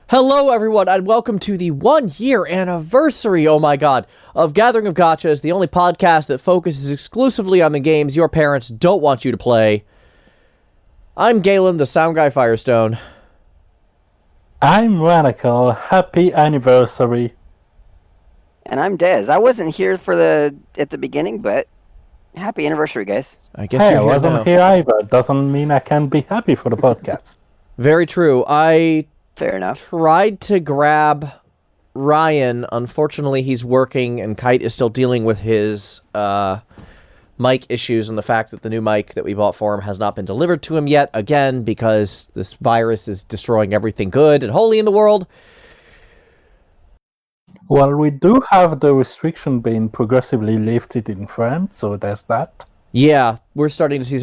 Hello, everyone, and welcome to the 1-year anniversary, oh my god, of Gathering of Gachas, the only podcast that focuses exclusively on the games your parents don't want you to play. I'm Galen, the SoundGuy Firestone. I'm Ranakel. Happy anniversary. And I'm Dez. I wasn't here at the beginning, but happy anniversary, guys. I guess you're I here wasn't now. here either. Doesn't mean I can't be happy for the podcast. Very true. Fair enough. Tried to grab Ryan. Unfortunately, he's working, and Kite is still dealing with his mic issues and the fact that the new mic that we bought for him has not been delivered to him yet, again, because this virus is destroying everything good and holy in the world. Well, we do have the restriction being progressively lifted in France, so there's that. Yeah, we're starting to see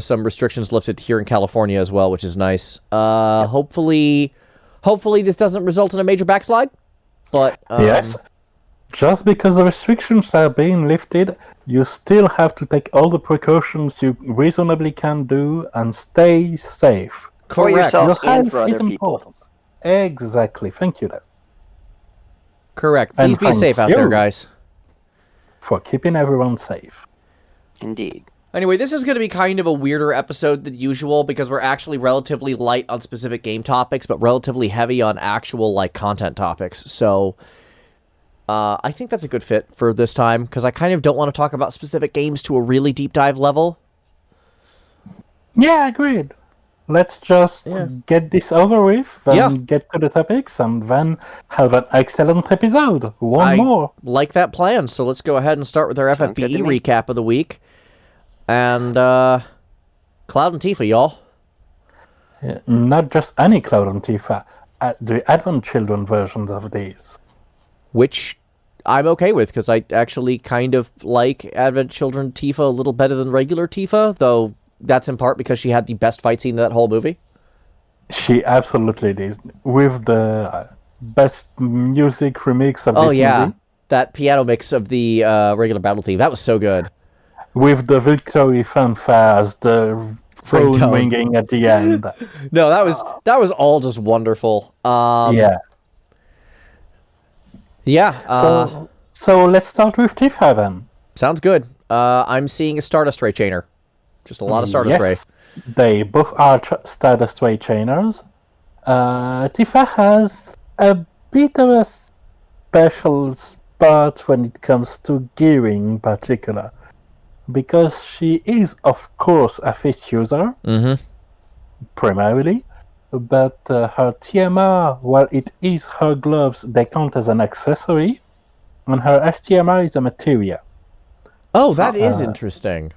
some restrictions lifted here in California as well, which is nice. Hopefully this doesn't result in a major backslide. But Yes. Just because the restrictions are being lifted, you still have to take all the precautions you reasonably can do and stay safe. For correct. yourself Your and for health other is people. important. Exactly. Thank you, Dad, Correct. And Please be thank safe out there, you. guys. for keeping everyone safe. Indeed. Anyway, this is going to be kind of a weirder episode than usual because we're actually relatively light on specific game topics, but relatively heavy on actual content topics. So I think that's a good fit for this time because I kind of don't want to talk about specific games to a really deep dive level. Yeah, agreed. Let's just get this over with and get to the topics and then have an excellent episode. One more. Like that plan, so let's go ahead and start with our Sounds good FFBE to me. recap of the week. And Cloud and Tifa, y'all. Not just any Cloud and Tifa, the Advent Children versions of these. Which I'm okay with, because I actually kind of like Advent Children Tifa a little better than regular Tifa, though that's in part because she had the best fight scene in that whole movie. She absolutely did. With the best music remix of this movie. That piano mix of the regular battle theme, that was so good. With the victory fanfares, the phone Ringtone. ringing at the end. No, that was all just wonderful. Yeah. So let's start with Tifa then. Sounds good. I'm seeing a Stardust Ray chainer. Just a lot of Stardust Ray. They both are Stardust Ray chainers. Tifa has a bit of a special spot when it comes to gearing in particular. Because she is, of course, a fist user, primarily. But her TMR, while it is her gloves, they count as an accessory. And her STMR is a materia. Oh, that is interesting.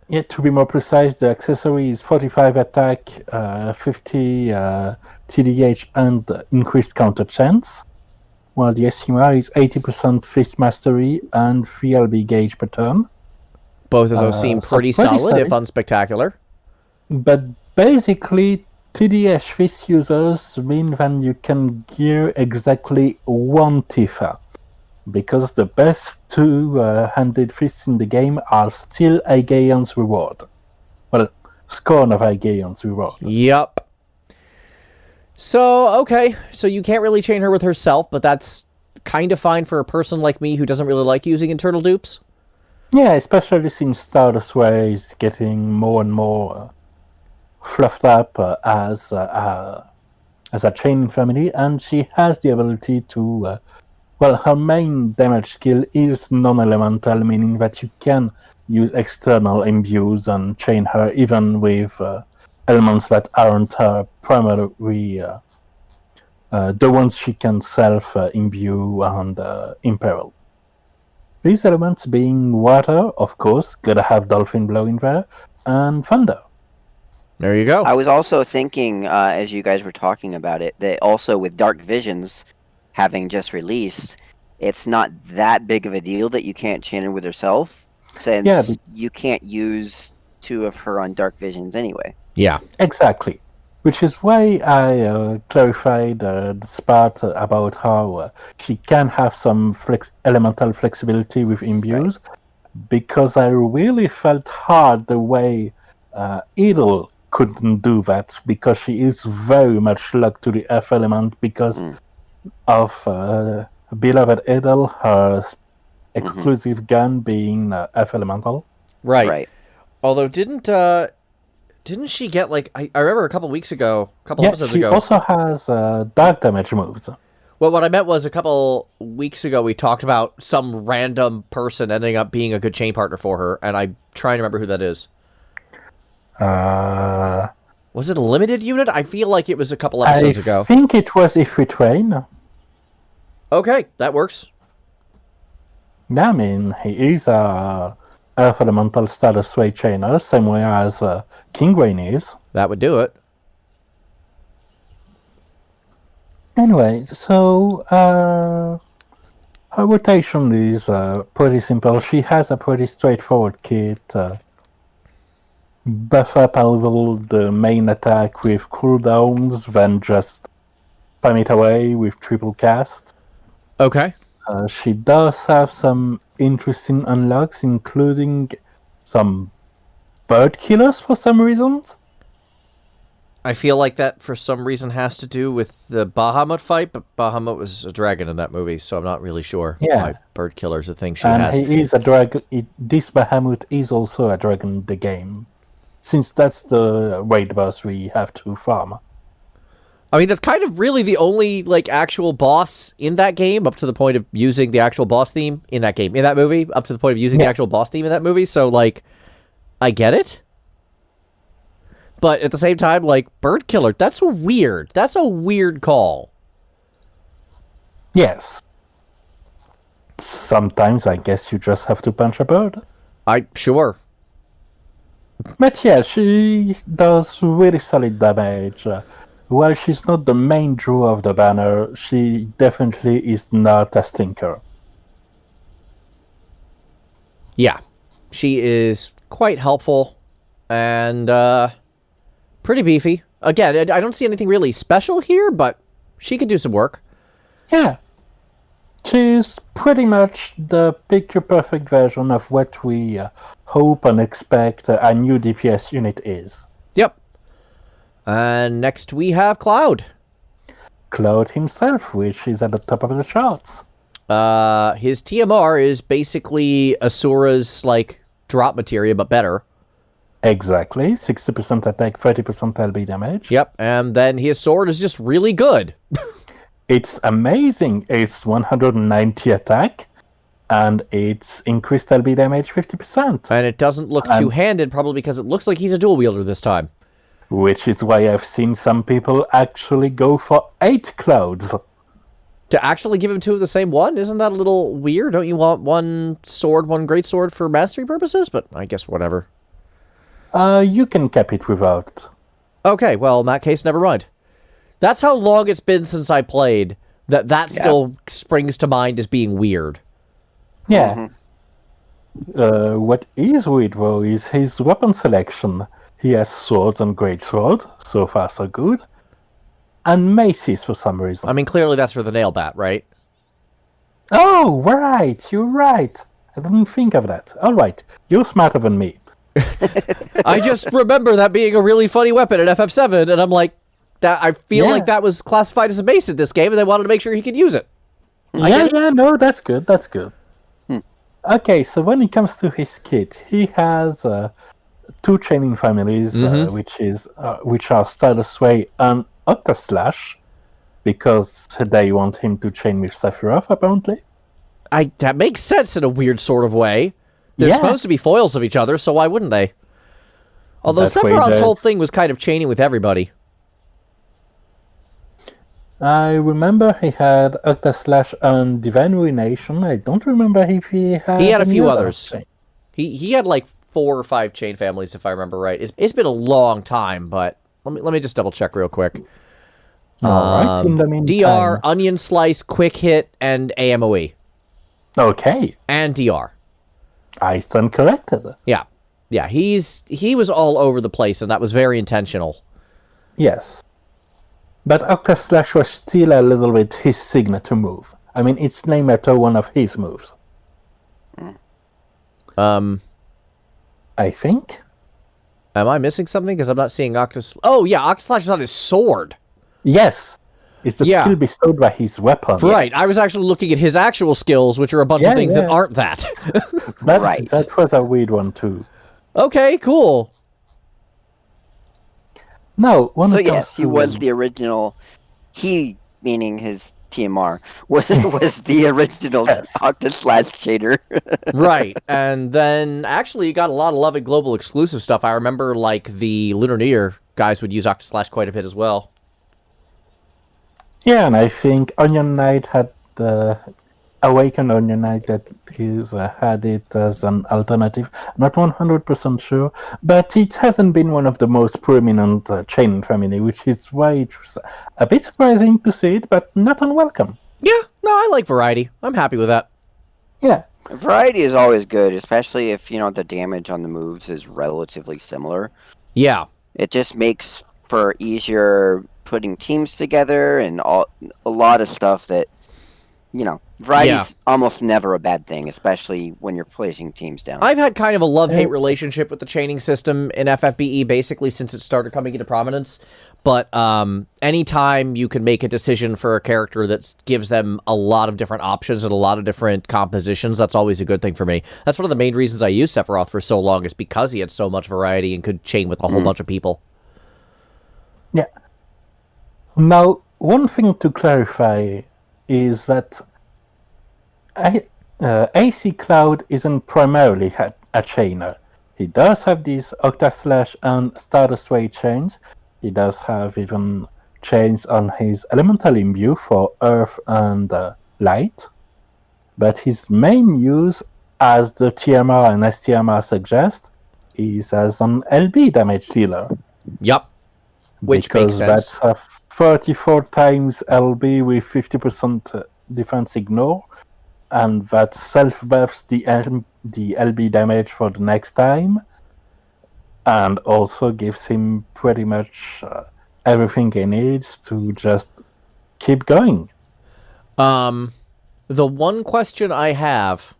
Yeah, to be more precise, the accessory is 45 attack, 50 TDH, and increased counter chance, while the STMR is 80% fist mastery and 3 LB gauge per turn. Both of those seem pretty solid, if unspectacular. But basically, TDH fist users mean that you can gear exactly one Tifa. Because the best two-handed fists in the game are still Aegeon's reward. Well, Scorn of Aegeon's reward. Yup. So, okay. So you can't really chain her with herself, but that's kind of fine for a person like me who doesn't really like using internal dupes. Yeah, especially since Stardust Ray is getting more and more fluffed up as a chaining family, and she has the ability to... Well, her main damage skill is non-elemental, meaning that you can use external imbues and chain her even with elements that aren't her primary, the ones she can self-imbue and imperil. These elements being water, of course, gotta have Dolphin Blow in there, and thunder. There you go. I was also thinking, as you guys were talking about it, that also with Dark Visions having just released, it's not that big of a deal that you can't chain her with herself, since you can't use two of her on Dark Visions anyway. Yeah. Exactly. Which is why I clarified the part about how she can have some elemental flexibility with imbues, because I really felt hard the way Idle couldn't do that because she is very much locked to the F element because of beloved Edel, her exclusive gun being F elemental. Right. Although didn't she get like I remember a couple episodes ago. She also has dark damage moves. Well, what I meant was a couple weeks ago we talked about some random person ending up being a good chain partner for her, and I'm trying to remember who that is. Was it a limited unit? I feel like it was a couple episodes ago. I think it was Ifrit Rain. Okay, that works. Yeah, I mean, he is a Earth Elemental status sway chainer, same way as King Rain is. That would do it. Anyway, so her rotation is pretty simple. She has a pretty straightforward kit. Buff up a little the main attack with cooldowns, then just spam it away with triple cast. Okay. She does have some interesting unlocks, including some bird killers for some reasons. I feel like that for some reason has to do with the Bahamut fight, but Bahamut was a dragon in that movie, so I'm not really sure why bird killer's a thing she has. And he is a dragon. This Bahamut is also a dragon in the game, since that's the raid boss we have to farm. I mean, that's kind of really the only, like, actual boss in that game, up to the point of using the actual boss theme in that game. In that movie, up to the point of using the actual boss theme in that movie, so, like, I get it. But at the same time, like, bird killer, that's weird. That's a weird call. Yes. Sometimes I guess you just have to punch a bird. Sure. But yeah, she does really solid damage. While she's not the main draw of the banner, she definitely is not a stinker. Yeah. She is quite helpful and pretty beefy. Again, I don't see anything really special here, but she could do some work. Yeah. She's pretty much the picture-perfect version of what we hope and expect a new DPS unit is. Yep. And next we have Cloud. Cloud himself, which is at the top of the charts. His TMR is basically Asura's, like, drop materia, but better. Exactly. 60% attack, 30% LB damage. Yep, and then his sword is just really good. It's amazing. It's 190 attack, and it's increased LB damage 50%. And it doesn't look two-handed, probably because it looks like he's a dual wielder this time. Which is why I've seen some people actually go for 8 Clouds. To actually give him 2 of the same one? Isn't that a little weird? Don't you want one sword, one great sword for mastery purposes? But I guess whatever. You can cap it without. Okay, well, in that case, never mind. That's how long it's been since I played, that still springs to mind as being weird. Yeah. What is weird, though, is his weapon selection. He has swords and greatsword, so far so good, and maces for some reason. I mean, clearly that's for the nail bat, right? Oh, right, you're right. I didn't think of that. All right, you're smarter than me. I just remember that being a really funny weapon in FF7, and I'm like, that I feel like that was classified as a mace in this game, and they wanted to make sure he could use it. No, that's good, that's good. Okay, so when it comes to his kit, he has 2 chaining families, which are Stardust Sway and Octaslash, because they want him to chain with Sephiroth, apparently. That makes sense in a weird sort of way. They're supposed to be foils of each other, so why wouldn't they? Although Sephiroth's whole thing was kind of chaining with everybody. I remember he had Octaslash and Divine Ruination. I don't remember if he had... He had a few others. He had like 4 or 5 chain families, if I remember right. It's been a long time, but let me just double check real quick. Alright, in the meantime... DR, Onion Slice, Quick Hit, and AMOE. Okay. And DR. I stand corrected. Yeah. Yeah, he was all over the place, and that was very intentional. Yes. But Octaslash was still a little bit his signature move. I mean, it's named after one of his moves. I think. Am I missing something? Because I'm not seeing Octus... Oh, yeah, Octaslash is on his sword. Yes. It's the skill bestowed by his weapon. Right. Yes. I was actually looking at his actual skills, which are a bunch of things that aren't that. That was a weird one, too. Okay, cool. No, he was the original. He, meaning his TMR, was the original Octaslash shader. Right, and then actually got a lot of love at global exclusive stuff. I remember, like, the Lunar New Year guys would use Octaslash quite a bit as well. Yeah, and I think Onion Knight had the Awakened Onion Knight that had it as an alternative. Not 100% sure, but it hasn't been one of the most prominent chain family, which is why it's a bit surprising to see it, but not unwelcome. Yeah, no, I like variety. I'm happy with that. Yeah. Variety is always good, especially if, the damage on the moves is relatively similar. Yeah. It just makes for easier putting teams together and a lot of stuff that, variety's almost never a bad thing, especially when you're placing teams down. I've had kind of a love-hate relationship with the chaining system in FFBE basically since it started coming into prominence. But anytime you can make a decision for a character that gives them a lot of different options and a lot of different compositions, that's always a good thing for me. That's one of the main reasons I used Sephiroth for so long, is because he had so much variety and could chain with a whole bunch of people. Yeah. Now, one thing to clarify is that AC Cloud isn't primarily a chainer. He does have these Octaslash and Stardust Ray chains. He does have even chains on his Elemental Imbue for Earth and Light. But his main use, as the TMR and STMR suggest, is as an LB damage dealer. Yep. Which because makes sense. That's a 34 times LB with 50% defense ignore, and that self-buffs the LB damage for the next time, and also gives him pretty much everything he needs to just keep going. The one question I have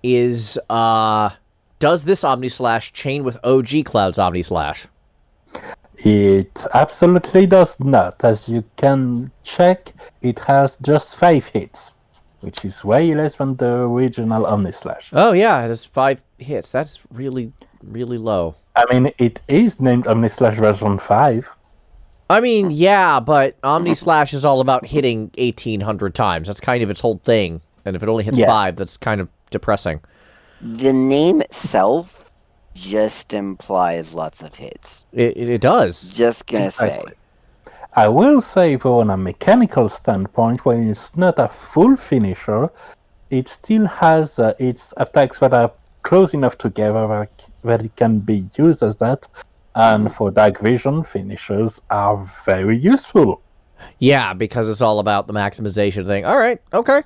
is, does this Omnislash chain with OG Cloud's Omnislash? It absolutely does not. As you can check, it has just 5 hits, which is way less than the original Omnislash. Oh yeah, it has 5 hits. That's really, really low. I mean, it is named Omnislash version 5. I mean, yeah, but Omnislash is all about hitting 1,800 times. That's kind of its whole thing. And if it only hits 5, that's kind of depressing. The name itself just implies lots of hits. It does. Just gonna say. I will say, though, on a mechanical standpoint, when it's not a full finisher, it still has its attacks that are close enough together that it can be used as that. And for Dark Vision, finishers are very useful. Yeah, because it's all about the maximization thing. All right, okay.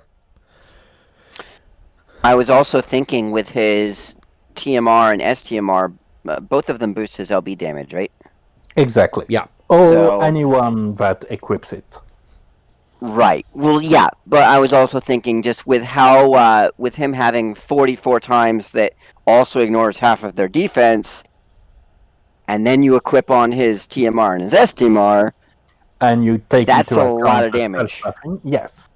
I was also thinking with his TMR and STMR, both of them boost his LB damage, right? Exactly. Yeah. Or anyone that equips it. Right. Well, yeah, but I was also thinking just with how, with him having 44 times that also ignores half of their defense, and then you equip on his TMR and his STMR, and you take that's into a account lot of the damage. Yes.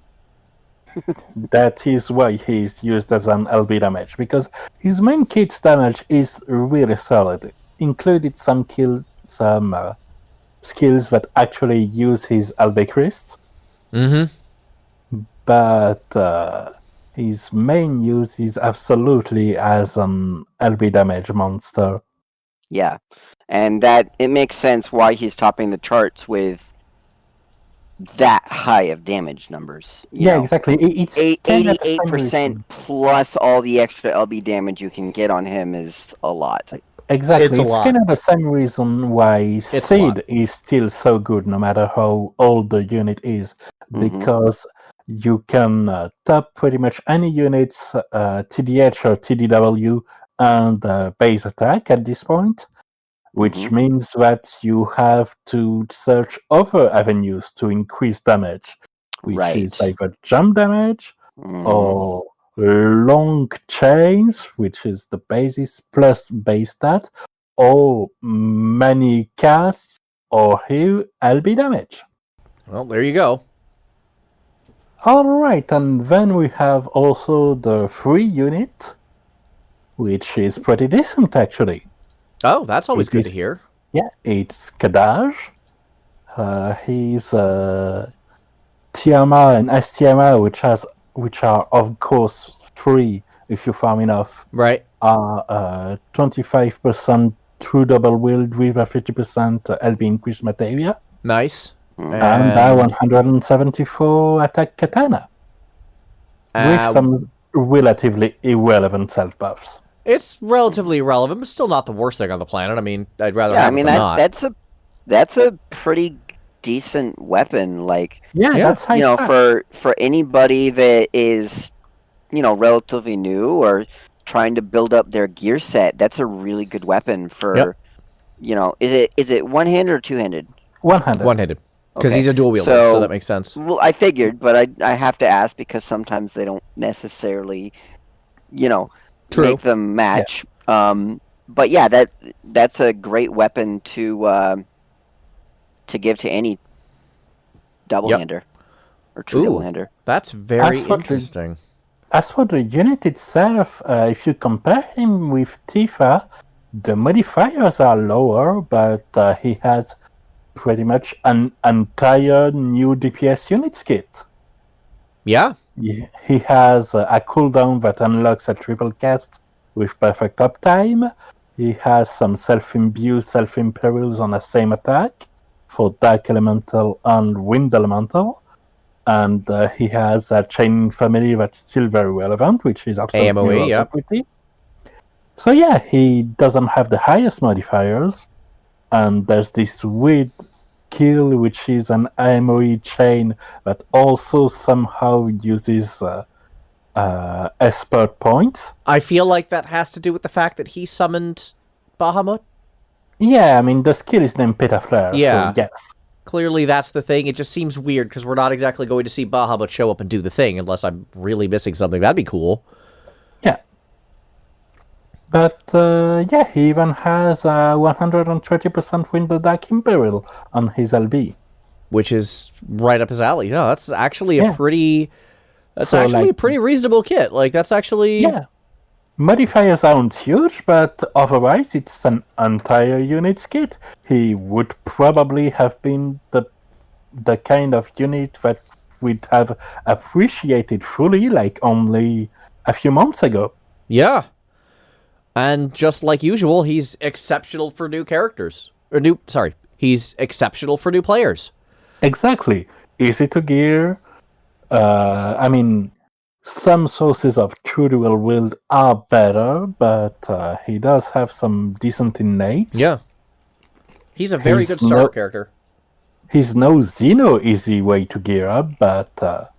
That is why he's used as an LB damage, because his main kit's damage is really solid. It included some skills that actually use his LB crisps. But his main use is absolutely as an LB damage monster. Yeah, and that it makes sense why he's topping the charts with that high of damage numbers. Exactly. It's 88% plus all the extra LB damage you can get on him is a lot. Exactly. It's kind of the same reason why Seed is still so good no matter how old the unit is. Because you can top pretty much any unit's TDH or TDW and base attack at this point. Which means that you have to search other avenues to increase damage, which is either jump damage or long chains, which is the basis plus base stat, or many casts or heal LB damage. Well, there you go. Alright, and then we have also the free unit, which is pretty decent actually. Oh, that's always good to hear. Yeah, it's Kadaj. He's Tiama and STMA, which are of course free if you farm enough. Right. 25% true double wield with a 50% LB increased materia. Nice. And 174 attack katana. With some relatively irrelevant self buffs. It's relatively irrelevant, but still not the worst thing on the planet. I mean, I'd rather have it than not. That's a pretty decent weapon. Like, that's high for anybody that is, relatively new or trying to build up their gear set. That's a really good weapon for, is it one-handed or two-handed? One-handed. One-handed. Because he's a dual wielder, so that makes sense. Well, I figured, but I have to ask because sometimes they don't necessarily, make them match. Yeah. But yeah, that's a great weapon to give to any double-hander or true double-hander. That's very interesting. As for the unit itself, if you compare him with Tifa, the modifiers are lower, but he has pretty much an entire new DPS units kit. Yeah. He has a cooldown that unlocks a triple cast with perfect uptime. He has some self-imbued, self-imperils on the same attack for Dark Elemental and Wind Elemental. And he has a Chain family that's still very relevant, which is absolutely pretty. So yeah, he doesn't have the highest modifiers. And there's this weird kill, which is an AMOE chain that also somehow uses expert points. I feel like that has to do with the fact that he summoned Bahamut. Yeah, I mean, the skill is named Petaflare, so yes. Clearly that's the thing. It just seems weird because we're not exactly going to see Bahamut show up and do the thing unless I'm really missing something. That'd be cool. Yeah. But, he even has a 130% Wind of Dark Imperial on his LB. Which is right up his alley. No, that's actually a pretty... That's actually a pretty reasonable kit. Like, that's actually... Yeah. Modifiers aren't huge, but otherwise it's an entire unit's kit. He would probably have been the kind of unit that we'd have appreciated fully, like, only a few months ago. Yeah. And just like usual, he's exceptional for new characters. He's exceptional for new players. Exactly. Easy to gear. I mean, some sources of true dual wield are better, but he does have some decent innates. Yeah. He's a very good starter character. He's no Xeno easy way to gear up, but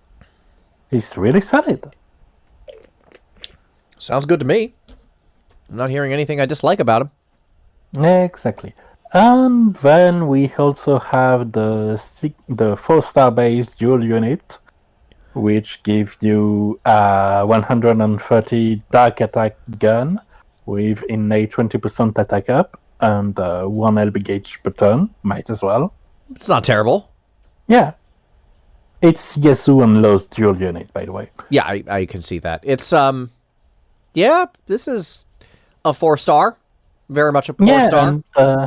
he's really solid. Sounds good to me. I'm not hearing anything I dislike about him. Exactly. And then we also have the 4-star based dual unit, which gives you a 130 dark attack gun with innate 20% attack up and 1 LB gauge per turn. Might as well. It's not terrible. Yeah. It's Yezu and Lo's dual unit, by the way. Yeah, I can see that. It's, this is a 4-star. Very much a 4-star. And,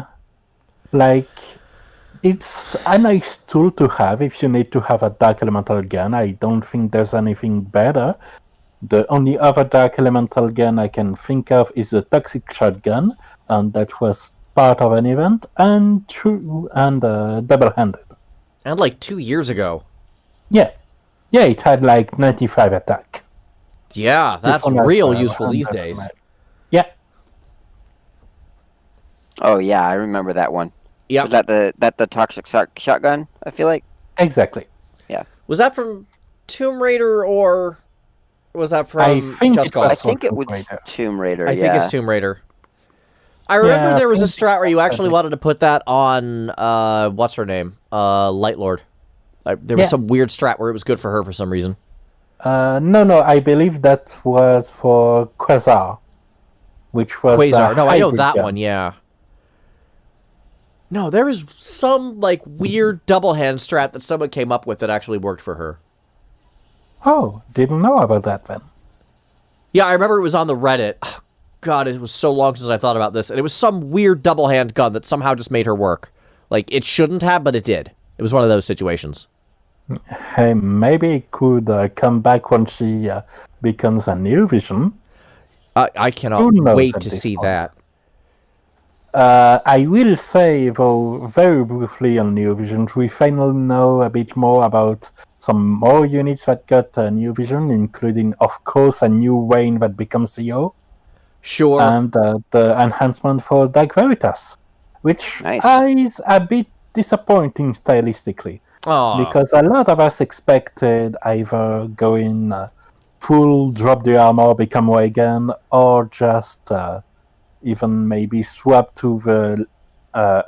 it's a nice tool to have if you need to have a Dark Elemental gun. I don't think there's anything better. The only other Dark Elemental gun I can think of is the Toxic Shotgun, and that was part of an event, and double-handed. And like 2 years ago. Yeah. Yeah, it had like 95 attack. Yeah, that's real useful these days. Yeah. Oh yeah, I remember that one. Yeah. Was that the Toxic Shotgun, I feel like? Exactly. Yeah. Was that from Tomb Raider or was that from I think Just Cause? I think it was Tomb Raider. I think it's Tomb Raider. I remember there was a strat where you actually wanted to put that on what's her name? Light Lord. There was some weird strat where it was good for her for some reason. No, I believe that was for Quasar. Which was Quasar. No, I know that gun. one, yeah. No, there was some, like, weird double hand strat that someone came up with that actually worked for her. Oh, didn't know about that then. Yeah, I remember it was on the Reddit. Oh, God, it was so long since I thought about this. And it was some weird double hand gun that somehow just made her work. Like, it shouldn't have, but it did. It was one of those situations. Hey, maybe it could come back when she becomes a New Vision. I cannot wait to see that. I will say, though, very briefly on New Vision, we finally know a bit more about some more units that got New Vision, including, of course, a new Wayne that becomes CEO. Sure. And the enhancement for Dark Veritas, which is a bit disappointing stylistically. Aww. Because a lot of us expected either going full drop the armor, become Wagon, or just even maybe swap to the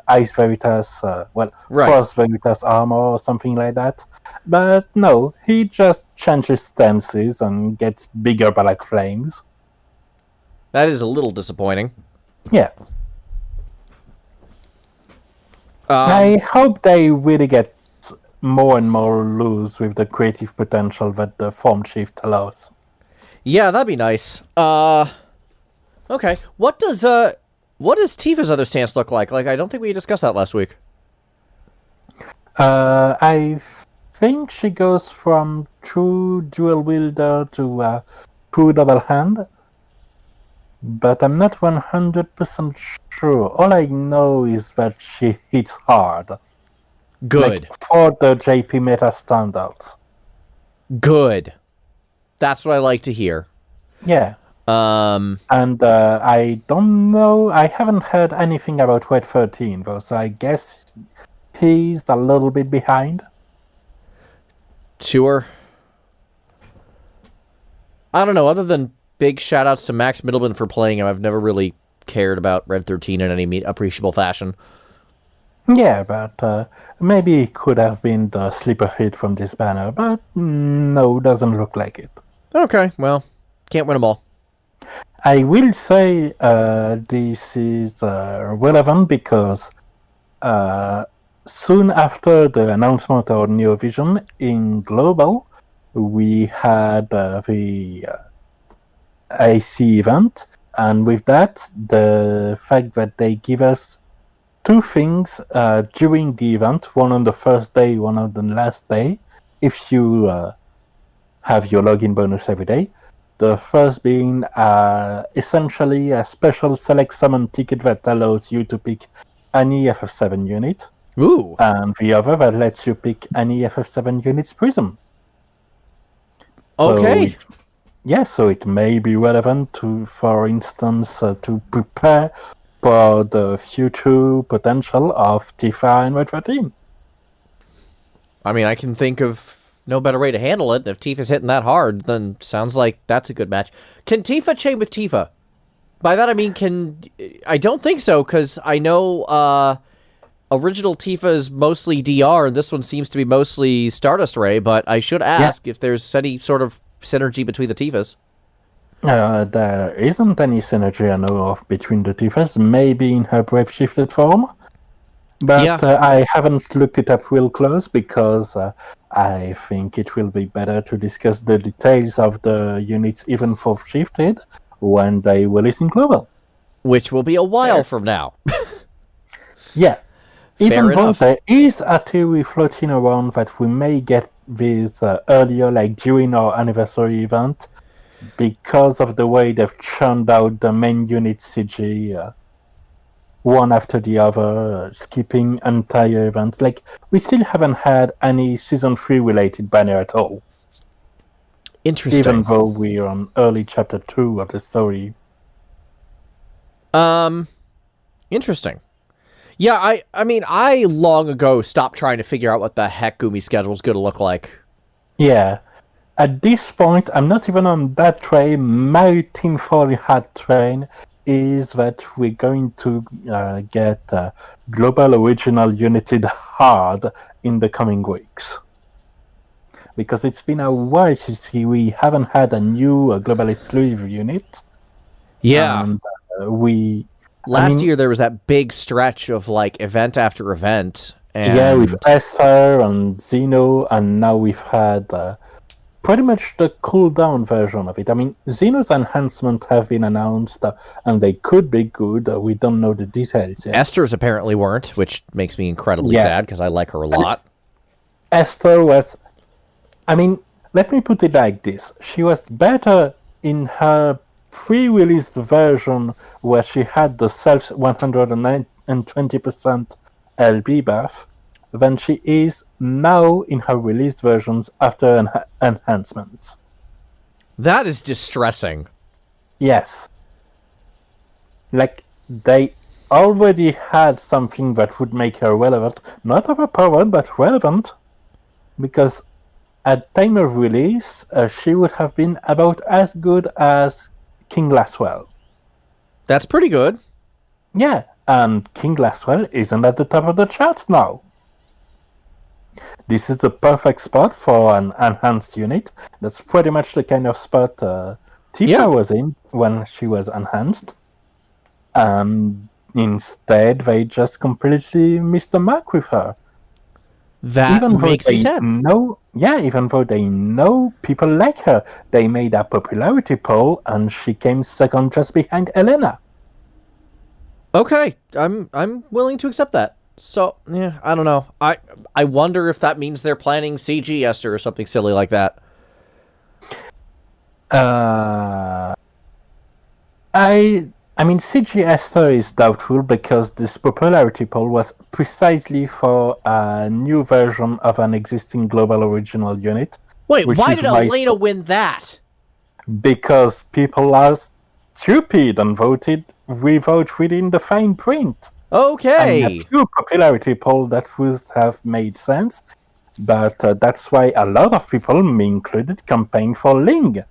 Ice Veritas, Frost Veritas armor or something like that. But no, he just changes stances and gets bigger black flames. That is a little disappointing. Yeah. I hope they really get more and more loose with the creative potential that the form shift allows. Yeah, that'd be nice. Okay. What does Tifa's other stance look like? Like, I don't think we discussed that last week. I think she goes from true dual wielder to true double hand, but I'm not 100% sure. All I know is that she hits hard. Good. Like, for the JP meta standards. Good. That's what I like to hear. Yeah. And I don't know. I haven't heard anything about Red 13, though, so I guess he's a little bit behind. Sure. I don't know. Other than big shout-outs to Max Middleman for playing him, I've never really cared about Red 13 in any appreciable fashion. Yeah, but maybe it could have been the sleeper hit from this banner, but no, doesn't look like it. Okay, well, can't win them all. I will say this is relevant because soon after the announcement of New Vision in Global, we had the AC event, and with that, the fact that they give us two things during the event, one on the first day, one on the last day, if you have your login bonus every day. The first being essentially a special select summon ticket that allows you to pick any FF7 unit. Ooh. And the other that lets you pick any FF7 unit's prism. Okay. So it may be relevant to, for instance, to prepare for the future potential of Tifa and Red 13. I mean, I can think of no better way to handle it. If Tifa's hitting that hard, then sounds like that's a good match. Can Tifa chain with Tifa? By that I mean, I don't think so, because I know original Tifa is mostly DR, and this one seems to be mostly Stardust Ray, but I should ask if there's any sort of synergy between the Tifas. There isn't any synergy I know of between the Tifas, maybe in her Brave Shifted form. But I haven't looked it up real close because I think it will be better to discuss the details of the units even for Shifted when they release in Global. Which will be a while from now. Yeah. Even though enough. there is a theory floating around that we may get this earlier, like during our anniversary event, because of the way they've churned out the main unit CG one after the other, skipping entire events. Like, we still haven't had any Season 3 related banner at all. Interesting. Even though we're on early Chapter 2 of the story. Interesting. Yeah, I mean, I long ago stopped trying to figure out what the heck Gumi's schedule is going to look like. Yeah. At this point, I'm not even on that train. My tinfoil hat train is that we're going to get Global Original United hard in the coming weeks. Because it's been a while since we haven't had a new Global Exclusive unit. Yeah. And we last year there was that big stretch of like event after event. And... yeah, with Esther and Zeno, and now we've had pretty much the cooldown version of it. I mean, Zeno's enhancements have been announced, and they could be good. We don't know the details yet. Esther's apparently weren't, which makes me incredibly sad because I like her a lot. Esther was... I mean, let me put it like this. She was better in her pre-released version where she had the self 120% LB buff than she is now in her released versions after enhancements. That is distressing. Yes. Like, they already had something that would make her relevant. Not overpowered, but relevant. Because at time of release, she would have been about as good as King Laswell. That's pretty good. Yeah, and King Laswell isn't at the top of the charts now. This is the perfect spot for an enhanced unit. That's pretty much the kind of spot Tifa was in when she was enhanced. And instead, they just completely missed the mark with her. That makes me sad. Even though they know people like her, they made a popularity poll, and she came second just behind Elena. Okay, I'm willing to accept that. So, yeah, I don't know. I wonder if that means they're planning CG Esther or something silly like that. I mean, CG Esther is doubtful because this popularity poll was precisely for a new version of an existing global original unit. Wait, why did Elena win that? Because people are stupid and vote within the fine print. Okay. And a true popularity poll that would have made sense, but that's why a lot of people, me included, campaigned for Ling.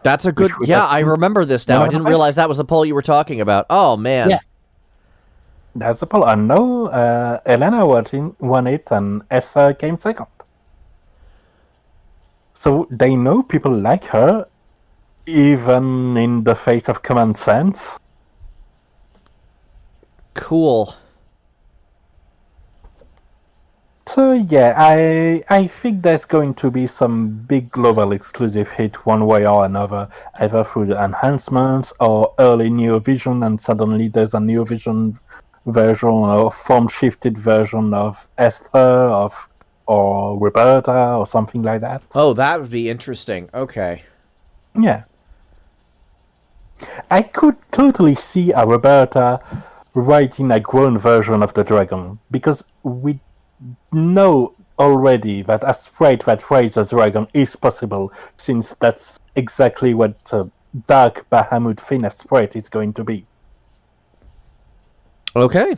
That's a good... Yeah, I remember this now. I didn't realize that was the poll you were talking about. Oh, man. Yeah. That's a poll. I know Elena won it and Essa came second. So they know people like her, even in the face of common sense. Cool. So yeah, I think there's going to be some big global exclusive hit one way or another, either through the enhancements or early Neo Vision, and suddenly there's a Neo Vision version or form-shifted version of Esther or Roberta or something like that. Oh, that would be interesting. Okay. Yeah. I could totally see a Roberta writing a grown version of the dragon, because we know already that a sprite that rides a dragon is possible, since that's exactly what Dark Bahamut Finest sprite is going to be. Okay.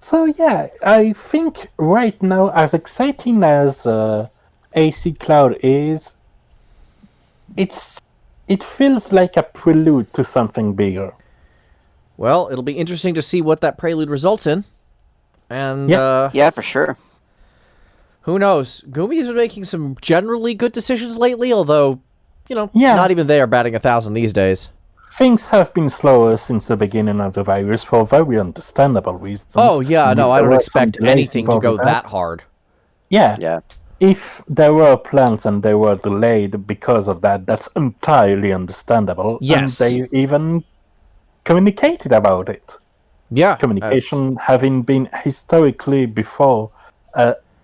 So yeah, I think right now, as exciting as AC Cloud is, it feels like a prelude to something bigger. Well, it'll be interesting to see what that prelude results in. And, yeah, for sure. Who knows? Gumi's been making some generally good decisions lately, although, not even they are batting 1,000 these days. Things have been slower since the beginning of the virus for very understandable reasons. Oh, yeah, no, I don't expect anything to go that hard. Yeah. If there were plans and they were delayed because of that, that's entirely understandable. Yes. And they even communicated about it. Yeah. Communication having been historically before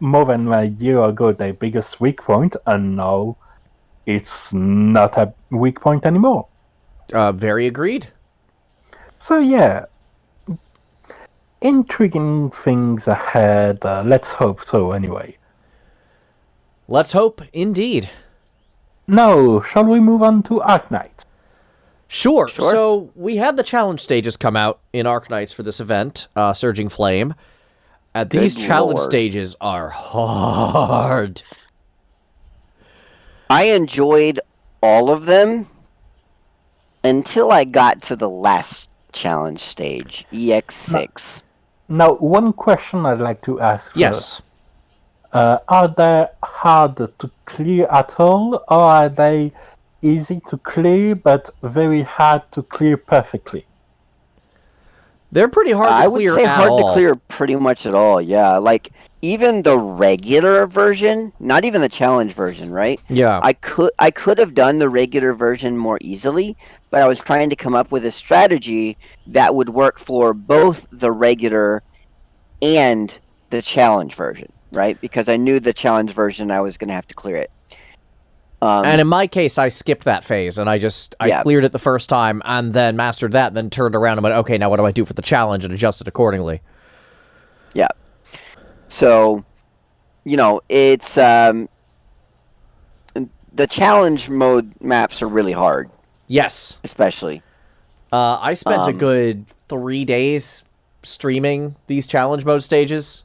more than a year ago their biggest weak point, and now it's not a weak point anymore. Very agreed. So yeah, intriguing things ahead. Let's hope so anyway. Let's hope, indeed. Now, shall we move on to Arknights? Sure. So we had the challenge stages come out in Arknights for this event, Surging Flame. These challenge stages are hard. I enjoyed all of them until I got to the last challenge stage, EX6. Now, one question I'd like to ask Yes. first. Are they hard to clear at all, or are they easy to clear but very hard to clear perfectly? They're pretty hard to I clear would say at hard all. to clear pretty much at all. Yeah, like even the regular version, not even the challenge version, right? Yeah. I could have done the regular version more easily, but I was trying to come up with a strategy that would work for both the regular and the challenge version, right? Because I knew the challenge version I was going to have to clear it. And in my case, I skipped that phase, and I cleared it the first time, and then mastered that, and then turned around and went, okay, now what do I do for the challenge, and adjusted accordingly. Yeah. So, it's the challenge mode maps are really hard. Yes. Especially. I spent a good 3 days streaming these challenge mode stages,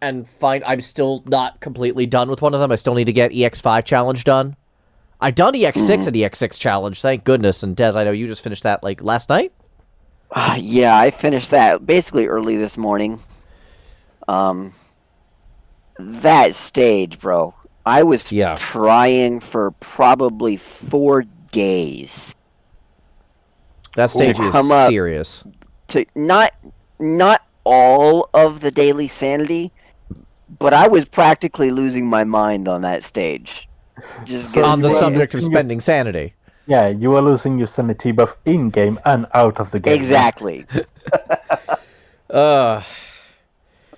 and I'm still not completely done with one of them. I still need to get EX5 challenge done. I've done EX6 and EX6 challenge, thank goodness. And Des, I know you just finished that like last night. Yeah, I finished that basically early this morning. That stage, bro. I was trying for probably 4 days. That stage is serious. To not all of the daily sanity, but I was practically losing my mind on that stage. Just on the subject of spending sanity. Yeah, you are losing your sanity both in-game and out of the game. Exactly. I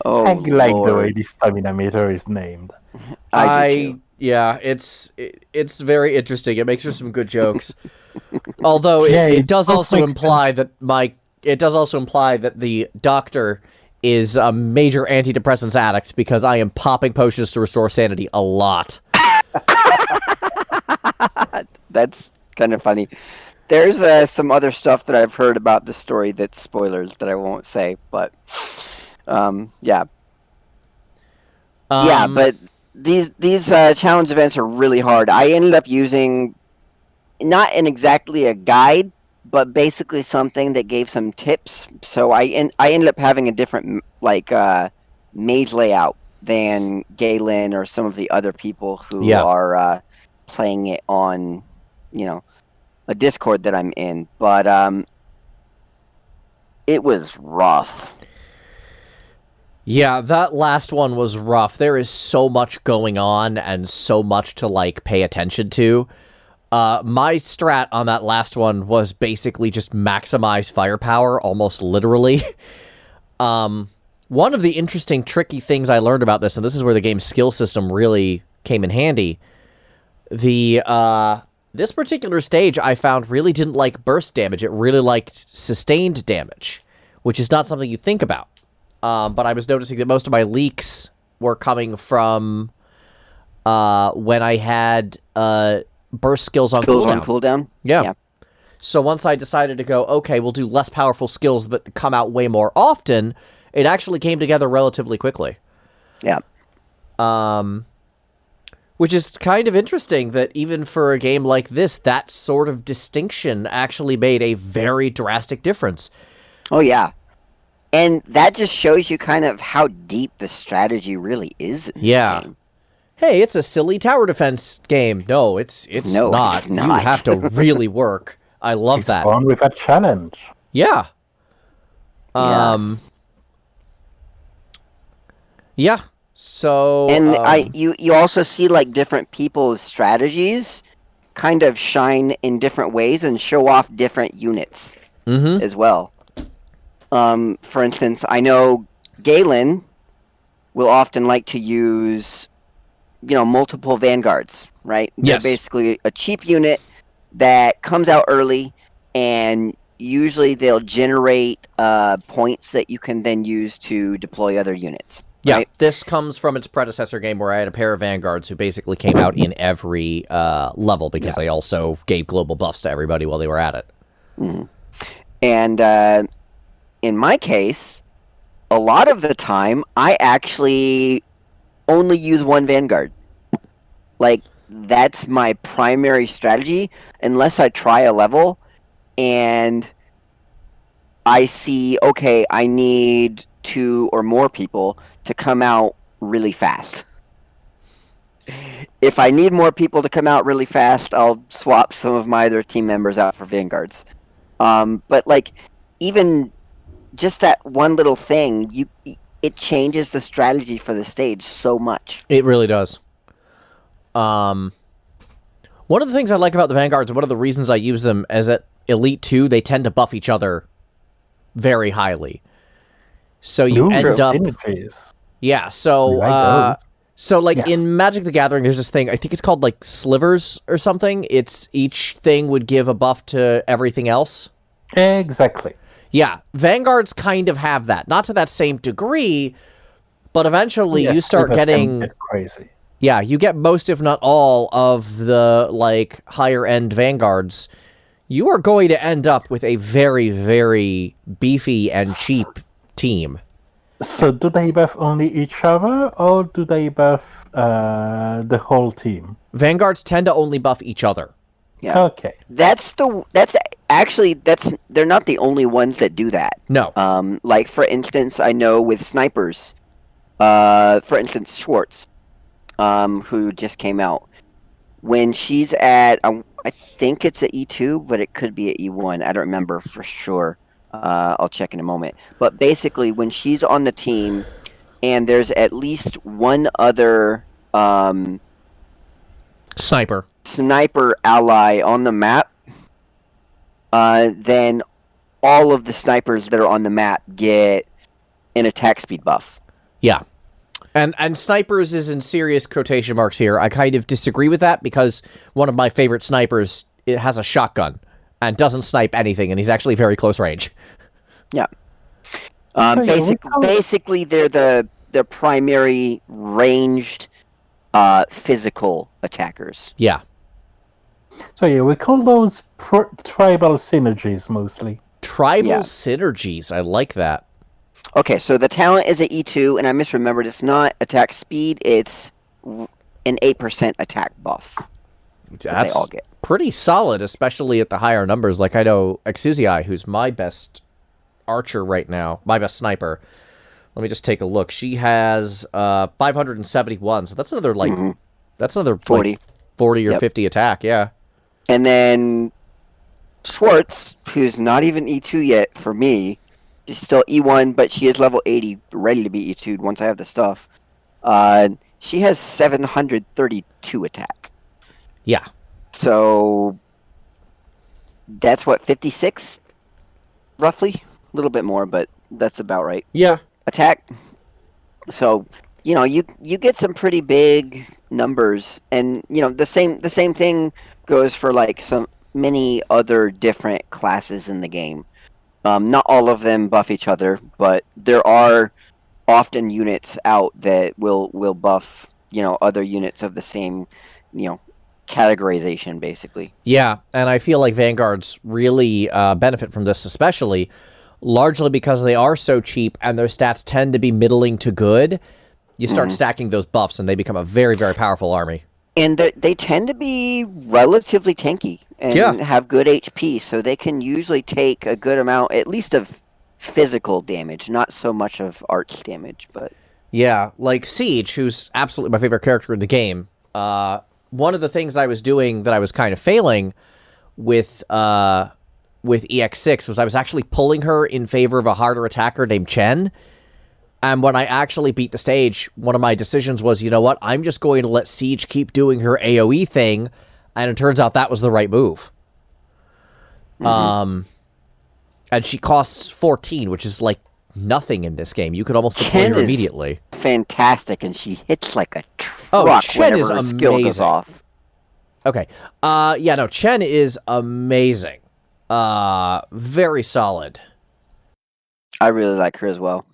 like the way the stamina meter is named. I do too. Yeah, it's very interesting. It makes for some good jokes. Although it does also imply that the doctor is a major antidepressants addict, because I am popping potions to restore sanity a lot. That's kind of funny. There's some other stuff that I've heard about the story that's spoilers that I won't say, but yeah. Yeah, but these challenge events are really hard. I ended up using not exactly a guide, but basically something that gave some tips. So I ended up having a different maze layout than Galen or some of the other people who are playing it on, a Discord that I'm in. But it was rough. Yeah, that last one was rough. There is so much going on and so much to pay attention to. My strat on that last one was basically just maximize firepower, almost literally. One of the interesting, tricky things I learned about this, and this is where the game's skill system really came in handy, this particular stage I found really didn't like burst damage. It really liked sustained damage, which is not something you think about. But I was noticing that most of my leaks were coming from when I had burst skills on cooldown. Yeah. So once I decided to go, okay, we'll do less powerful skills but come out way more often, it actually came together relatively quickly. Yeah. Which is kind of interesting that even for a game like this, that sort of distinction actually made a very drastic difference. Oh, yeah. And that just shows you kind of how deep the strategy really is in this game. Hey, it's a silly tower defense game. No, it's not. You have to really work. I love that. It's on with a challenge. Yeah. Yeah. So and you also see different people's strategies kind of shine in different ways and show off different units as well. For instance, I know Galen will often like to use multiple vanguards, right? Yes. They're basically a cheap unit that comes out early, and usually they'll generate points that you can then use to deploy other units. Yeah, right? This comes from its predecessor game where I had a pair of vanguards who basically came out in every level because they also gave global buffs to everybody while they were at it. Mm-hmm. And in my case, a lot of the time, I actually only use one vanguard. That's my primary strategy, unless I try a level and I see, okay, I need 2 or more people to come out really fast. If I need more people to come out really fast, I'll swap some of my other team members out for vanguards. But even just that one little thing, it changes the strategy for the stage so much. It really does. One of the things I like about the Vanguards, and one of the reasons I use them, is that Elite 2, they tend to buff each other very highly. So you end up... synergies. Yeah, so... in Magic the Gathering, there's this thing, I think it's called, like, slivers or something. It's each thing would give a buff to everything else. Exactly. Yeah, Vanguards kind of have that. Not to that same degree, but eventually you start getting... Get crazy. Yeah, you get most, if not all, of the, like, higher-end Vanguards. You are going to end up with a very, very beefy and cheap team. So do they buff only each other, or do they buff the whole team? Vanguards tend to only buff each other. Yeah. Okay. They're not the only ones that do that. No. Like, for instance, I know with snipers, for instance, Schwartz, who just came out, when she's at, I think it's at E2, but it could be at E1. I don't remember for sure. I'll check in a moment. But basically, when she's on the team, and there's at least one other Sniper ally on the map, then all of the snipers that are on the map get an attack speed buff. Yeah. And snipers is in serious quotation marks here. I kind of disagree with that because one of my favorite snipers has a shotgun and doesn't snipe anything, and he's actually very close range. Yeah. Basically, they're the primary ranged physical attackers. Yeah. So yeah, we call those tribal synergies mostly. Tribal synergies. I like that. Okay, so the talent is at E2, and I misremembered. It's not attack speed. It's an 8% attack buff. That's they all get. Pretty solid, especially at the higher numbers. Like, I know Exuzii, who's my best archer right now, my best sniper. Let me just take a look. She has 571, so that's another, like, that's another 40. Like, 40 or 50 attack, yeah. And then Schwartz, who's not even E2 yet for me, she's still E1, but she is level 80, ready to be E2'd once I have the stuff. She has 732 attack. Yeah. So that's what, 56? Roughly? A little bit more, but that's about right. Yeah. Attack. So, you know, you get some pretty big numbers, and you know, the same thing goes for like some many other different classes in the game. Not all of them buff each other, but there are often units out that will buff, you know, other units of the same, you know, categorization, basically. Yeah, and I feel like Vanguards really benefit from this, especially largely because they are so cheap and their stats tend to be middling to good. You start stacking those buffs and they become a very, very powerful army. And they tend to be relatively tanky and have good HP, so they can usually take a good amount, at least of physical damage, not so much of arts damage. But yeah, like Siege, who's absolutely my favorite character in the game. One of the things I was doing that I was kind of failing with EX6 was I was actually pulling her in favor of a harder attacker named Chen. And when I actually beat the stage, one of my decisions was, you know what, I'm just going to let Siege keep doing her AoE thing, and it turns out that was the right move. And she costs 14, which is like nothing in this game. You could almost deploy her immediately. Fantastic, and she hits like a truck Chen whenever is her amazing. skill goes off. Okay. Yeah, no, Chen is amazing. Very solid. I really like her as well.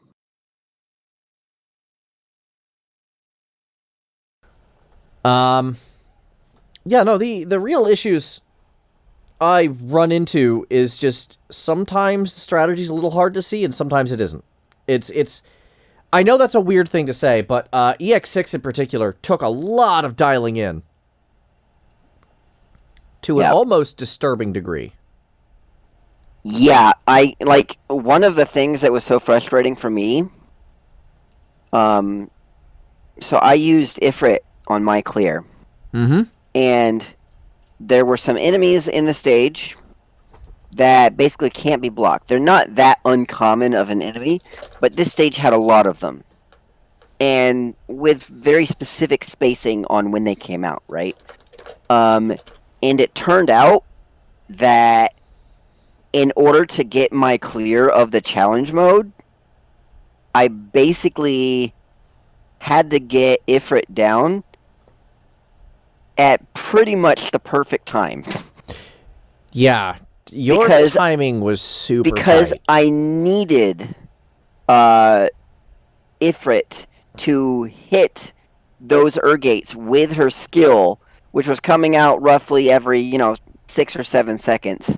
Yeah, no, the real issues I run into is just sometimes the strategy's a little hard to see and sometimes it isn't. It's I know that's a weird thing to say, but EX6 in particular took a lot of dialing in to an almost disturbing degree. Yeah, I like one of the things that was so frustrating for me. So I used Ifrit on my clear. And there were some enemies in the stage, that basically can't be blocked. They're not that uncommon of an enemy, but this stage had a lot of them. And with very specific spacing on when they came out, right? And it turned out that in order to get my clear of the challenge mode, I basically had to get Ifrit down at pretty much the perfect time. Yeah, your timing was super because tight. I needed Ifrit to hit those Urgates with her skill, which was coming out roughly every 6 or 7 seconds,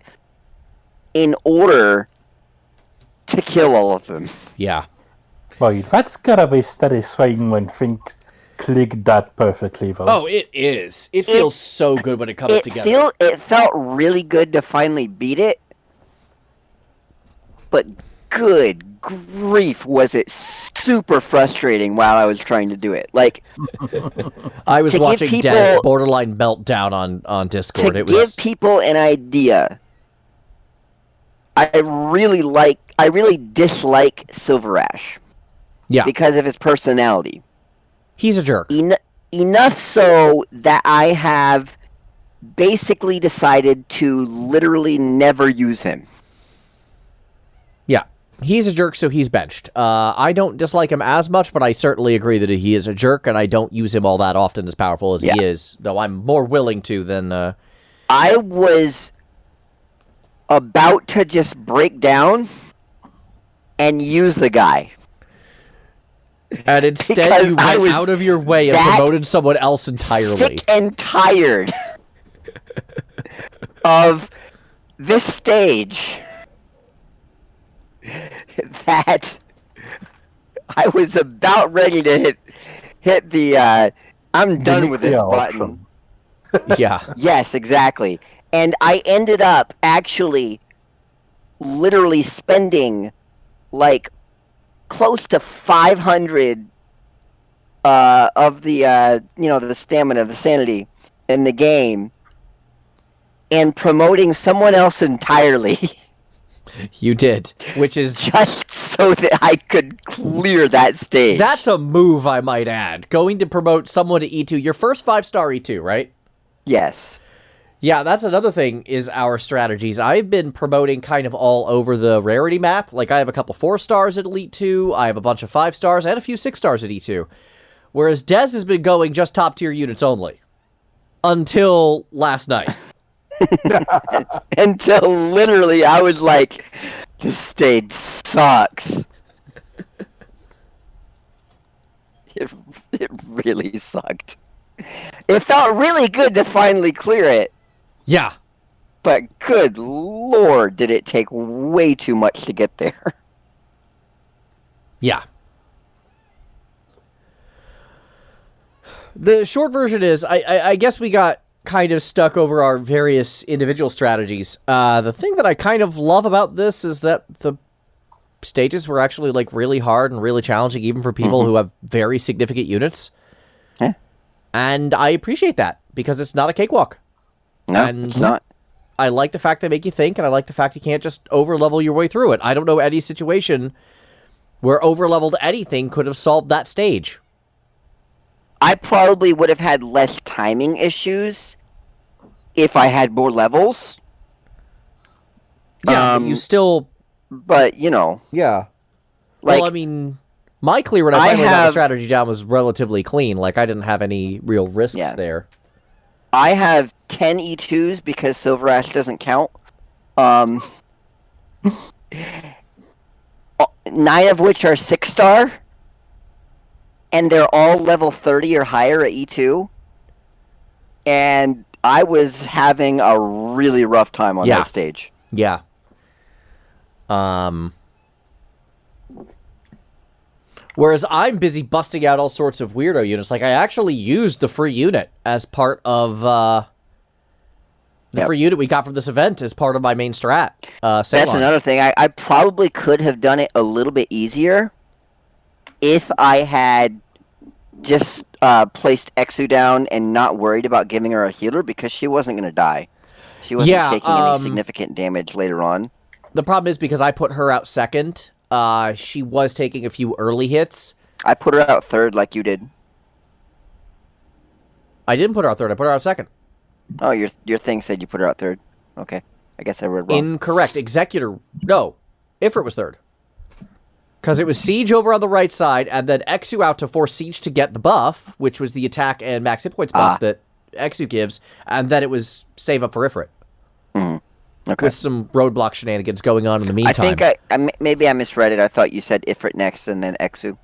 in order to kill all of them. Yeah. Well, that's gotta be satisfying when things click that perfectly, though. Oh, it is. It feels so good when it comes together. It felt really good to finally beat it, but good grief, was it super frustrating while I was trying to do it. Like, I was watching Des borderline meltdown on Discord. To give people an idea, I really dislike Silver Ash. Yeah. Because of his personality. He's a jerk. Enough so that I have basically decided to literally never use him. Yeah. He's a jerk, so he's benched. I don't dislike him as much, but I certainly agree that he is a jerk, and I don't use him all that often as powerful as he is, though I'm more willing to than... I was about to just break down and use the guy. And instead you went out of your way and promoted someone else entirely. Sick and tired of this stage that I was about ready to hit the I'm done with this button. Yeah. Yes, exactly. And I ended up actually literally spending like close to 500 of the the stamina, the sanity in the game, and promoting someone else entirely. You did, which is just so that I could clear that stage. That's a move, I might add. Going to promote someone to E2, your first 5-star E2, right? Yes. Yeah, that's another thing, is our strategies. I've been promoting kind of all over the rarity map. Like, I have a couple 4-stars at Elite 2, I have a bunch of 5-stars, and a few 6-stars at E2. Whereas Dez has been going just top-tier units only. Until last night. Until literally I was like, this stage sucks. It really sucked. It felt really good to finally clear it. Yeah. But good lord, did it take way too much to get there. Yeah. The short version is, I guess we got kind of stuck over our various individual strategies. The thing that I kind of love about this is that the stages were actually like really hard and really challenging, even for people who have very significant units. Yeah. And I appreciate that, because it's not a cakewalk. No, and it's not. I like the fact they make you think, and I like the fact you can't just over-level your way through it. I don't know any situation where over-leveled anything could have solved that stage. I probably would have had less timing issues if I had more levels. Yeah, you still... But, you know... Yeah. Like, well, I mean... My clear when I finally got the strategy down was relatively clean. Like, I didn't have any real risks there. I have 10 E2s because Silver Ash doesn't count. 9 of which are 6-star. And they're all level 30 or higher at E2. And I was having a really rough time on that stage. Yeah. Whereas I'm busy busting out all sorts of weirdo units. Like, I actually used the free unit as part of, the free unit we got from this event as part of my main strat. That's another thing. I probably could have done it a little bit easier if I had just placed Exu down and not worried about giving her a healer, because she wasn't going to die. She wasn't taking any significant damage later on. The problem is because I put her out second, she was taking a few early hits. I put her out third like you did. I didn't put her out third, I put her out second. Oh, your thing said you put her out third. Okay. I guess I read wrong. Incorrect. Executor. No. Ifrit was third. Because it was Siege over on the right side, and then Exu out to force Siege to get the buff, which was the attack and max hit points buff that Exu gives, and then it was save up for Ifrit. Okay. With some roadblock shenanigans going on in the meantime. I think maybe I misread it. I thought you said Ifrit next and then Exu.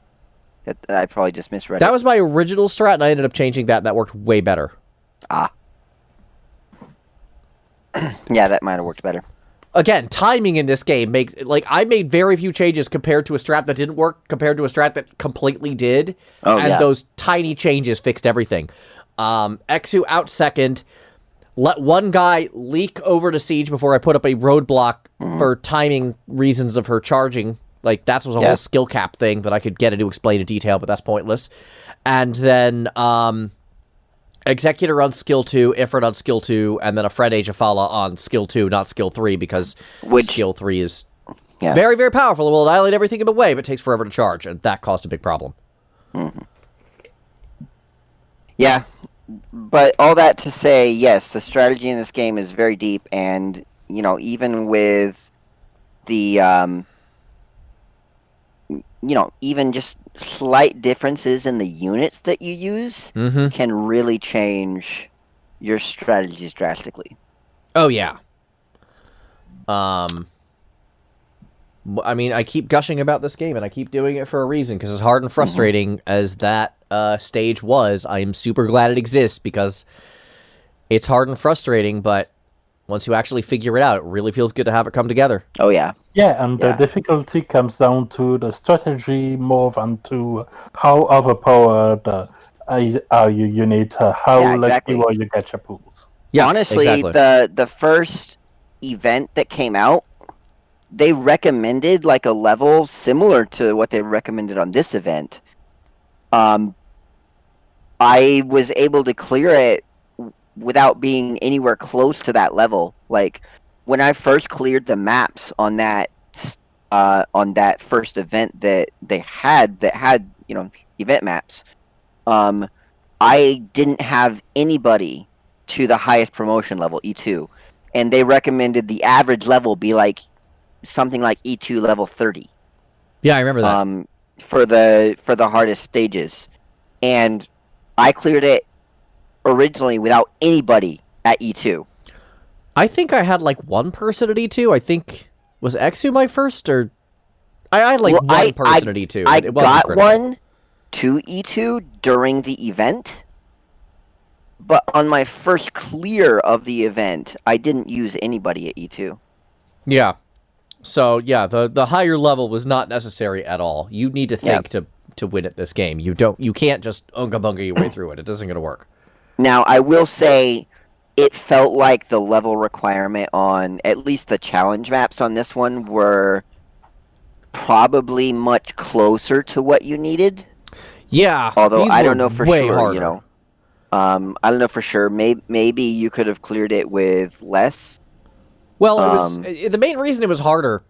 I probably just misread it. That was my original strat, and I ended up changing that, and that worked way better. Yeah, that might have worked better. Again, timing in this game makes... Like, I made very few changes compared to a strat that didn't work, compared to a strat that completely did. And those tiny changes fixed everything. Exu out second. Let one guy leak over to Siege before I put up a roadblock for timing reasons of her charging. Like, that was a whole skill cap thing that I could get into explain in detail, but that's pointless. And then... Executor on skill 2, Ifrit on skill 2, and then a Fred Ajafala on skill 2, not skill 3, because skill 3 is very, very powerful. It will annihilate everything in the way, but takes forever to charge, and that caused a big problem. Yeah, but all that to say, yes, the strategy in this game is very deep, and, you know, even with the, even just slight differences in the units that you use can really change your strategies drastically. Oh, yeah. I mean, I keep gushing about this game, and I keep doing it for a reason, because as hard and frustrating as that stage was, I am super glad it exists, because it's hard and frustrating, but once you actually figure it out, it really feels good to have it come together. Oh, yeah. Yeah, and the difficulty comes down to the strategy more than to how overpowered are your unit, how lucky are your gacha pools. Yeah, honestly, the first event that came out, they recommended like a level similar to what they recommended on this event. I was able to clear it without being anywhere close to that level. Like, when I first cleared the maps on that first event that they had, event maps, I didn't have anybody to the highest promotion level, E2, and they recommended the average level be like something like E2 level 30. Yeah, I remember that. For the hardest stages, and I cleared it originally without anybody at E2. I think I had like one person at E2. I think was Exu my first, or I had like one person at E2. I got one to E2 during the event, but on my first clear of the event, I didn't use anybody at E2. Yeah. So yeah, the higher level was not necessary at all. You need to think to win at this game. You can't just unga bunga your way through it. It isn't going to work. Now, I will say, it felt like the level requirement on at least the challenge maps on this one were probably much closer to what you needed. Yeah, although I don't know for sure. Harder. You know, I don't know for sure. Maybe you could have cleared it with less. Well, it was the main reason it was harder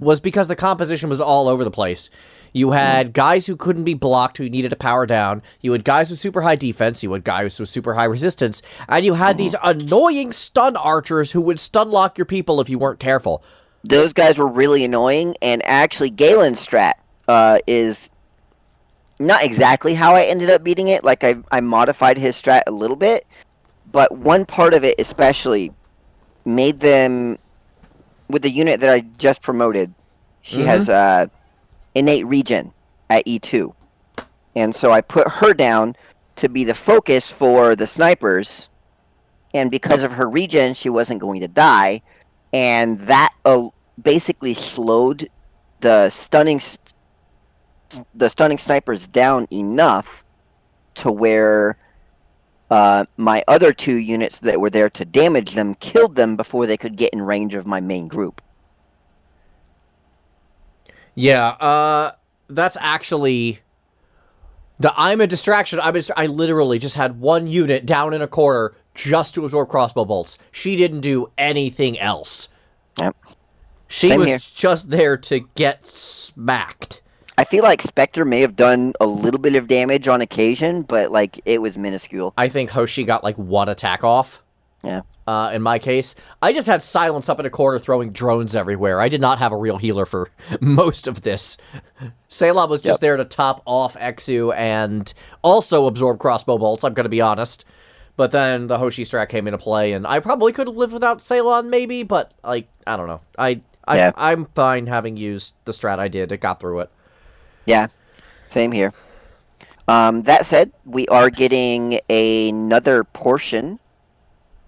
was because the composition was all over the place. You had guys who couldn't be blocked, who needed to power down. You had guys with super high defense. You had guys with super high resistance. And you had these annoying stun archers who would stun lock your people if you weren't careful. Those guys were really annoying. And actually, Galen's strat is not exactly how I ended up beating it. Like, I modified his strat a little bit. But one part of it especially made them... With the unit that I just promoted, she has... innate regen at E2. And so I put her down to be the focus for the snipers, and because of her regen, she wasn't going to die, and that basically slowed the stunning snipers down enough to where my other two units that were there to damage them killed them before they could get in range of my main group. Yeah, that's actually... I'm a distraction. I literally just had one unit down in a corner just to absorb crossbow bolts. She didn't do anything else. Yep. She Same was here. just there to get smacked. I feel like Spectre may have done a little bit of damage on occasion, but like it was minuscule. I think Hoshi got like one attack off. Yeah. In my case, I just had Silence up in a corner throwing drones everywhere. I did not have a real healer for most of this. Selah was just there to top off Exu and also absorb crossbow bolts, I'm going to be honest. But then the Hoshi strat came into play, and I probably could have lived without Ceylon, maybe, but, like, I don't know. I'm fine having used the strat I did. It got through it. Yeah, same here. That said, we are getting another portion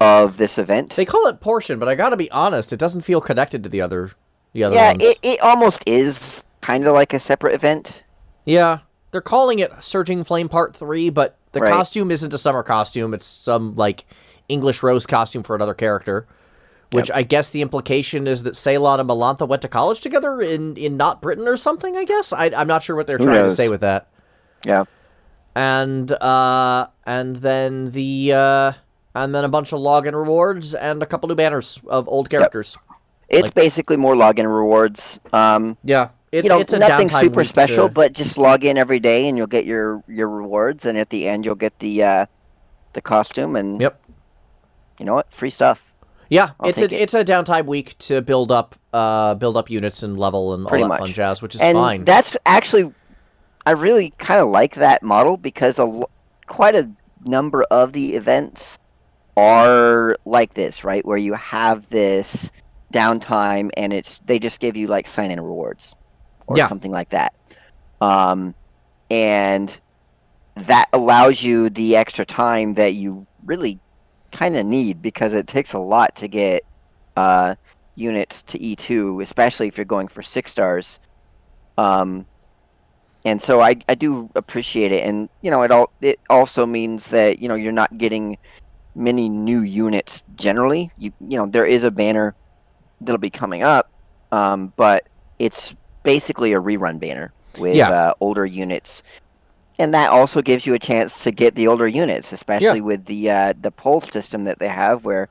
of this event. They call it portion, but I gotta be honest, it doesn't feel connected to the other Yeah, ones. it almost is kind of like a separate event. Yeah, they're calling it Surging Flame Part 3, but the Right. costume isn't a summer costume. It's some, like, English Rose costume for another character, which I guess the implication is that Ceylon and Melantha went to college together in not Britain or something, I guess? I'm not sure what they're trying to say with that. Yeah. And then a bunch of login rewards and a couple new banners of old characters. It's basically more login rewards. Yeah. It's a nothing downtime super week special, to- but just log in every day and you'll get your rewards, and at the end you'll get the costume, and Yep. you know what? Free stuff. Yeah, I'll it's take it. a downtime week to build up units and level and Pretty all that much. fun jazz, which is And fine. that's actually, I really kind of like that model, because quite a number of the events are like this, right? Where you have this downtime and they just give you like sign-in rewards or something like that. And that allows you the extra time that you really kind of need, because it takes a lot to get units to E2, especially if you're going for 6 stars. And so I do appreciate it, and it also means that you're not getting many new units generally. There is a banner that'll be coming up, but it's basically a rerun banner with older units, and that also gives you a chance to get the older units, especially with the poll system that they have, where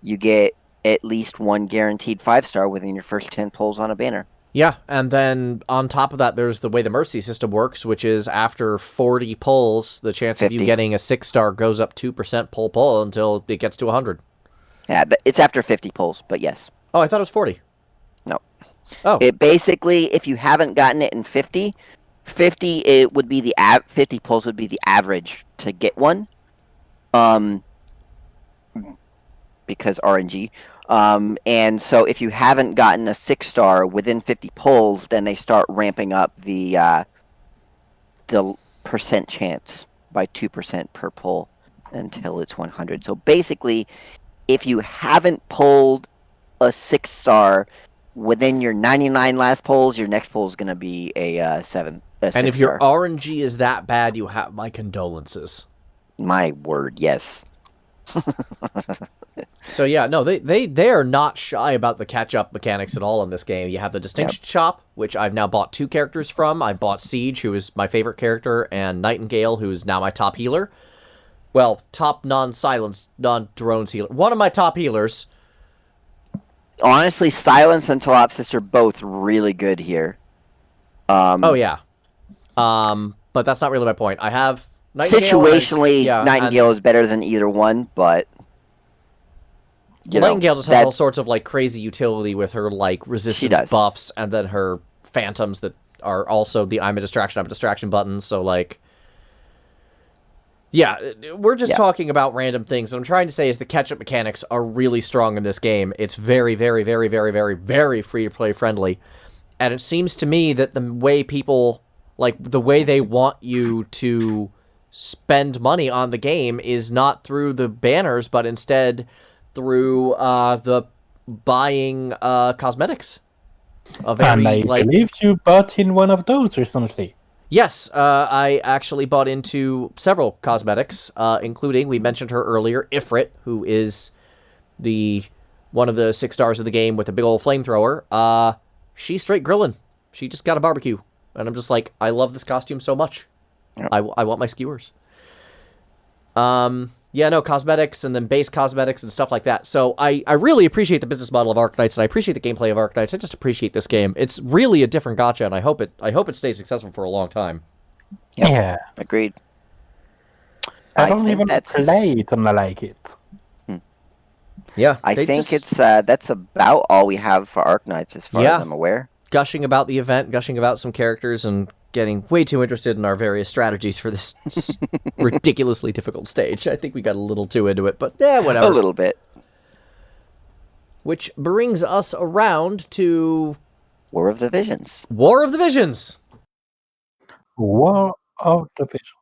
you get at least one guaranteed 5-star within your first 10 polls on a banner. Yeah, and then on top of that, there's the way the Mercy system works, which is after 40 pulls, the chance 50. of you getting a 6-star goes up 2% pull until it gets to 100. Yeah, it's after 50 polls, but yes. Oh, I thought it was 40. No. Oh. It basically, if you haven't gotten it in 50 it would be 50 polls would be the average to get one. Because RNG. And so if you haven't gotten a 6-star within 50 polls, then they start ramping up the percent chance by 2% per poll until it's 100. So basically, if you haven't pulled a 6-star within your 99 last polls, your next poll is going to be a 7. And if your RNG is that bad, you have my condolences. My word, yes. So yeah, no, they are not shy about the catch-up mechanics at all in this game. You have the Distinction Shop, which I've now bought 2 characters from. I bought Siege, who is my favorite character, and Nightingale, who is now my top healer. Well, top non-silence, non-drones healer. One of my top healers. Honestly, Silence and Telopsis are both really good here. Oh yeah. But that's not really my point. I have Nightingale situationally, Nightingale is better than either one, but Nightingale just has all sorts of like crazy utility with her like resistance buffs, and then her phantoms that are also the I'm a distraction buttons. So like, yeah, we're just talking about random things. What I'm trying to say is the catch-up mechanics are really strong in this game. It's very, very, very, very, very, very free-to-play friendly, and it seems to me that the way people like the way they want you to spend money on the game is not through the banners, but instead through the buying cosmetics. And I believe you bought in one of those recently. Yes, I actually bought into several cosmetics, including, we mentioned her earlier, Ifrit, who is one of the 6 stars of the game with a big old flamethrower. She's straight grillin'. She just got a barbecue. And I'm just like, I love this costume so much. Yep. I want my skewers. Yeah, no, cosmetics and then base cosmetics and stuff like that. So I really appreciate the business model of Arknights, and I appreciate the gameplay of Arknights. I just appreciate this game. It's really a different gacha, and I hope it stays successful for a long time. Yep. Yeah. Agreed. I don't even play it and I like it. Yeah. I think that's about all we have for Arknights as far as I'm aware. Gushing about the event, gushing about some characters, and getting way too interested in our various strategies for this ridiculously difficult stage. I think we got a little too into it, but yeah, whatever. A little bit. Which brings us around to... War of the Visions. War of the Visions! War of the Visions.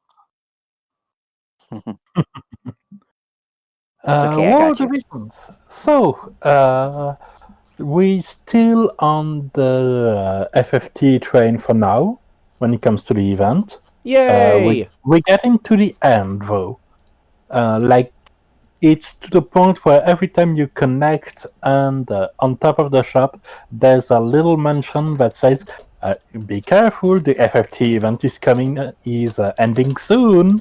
War of the Visions. So, we still on the FFT train for now, when it comes to the event. Yay! We're getting to the end, though. It's to the point where every time you connect and on top of the shop, there's a little mention that says, be careful, the FFT event is ending soon.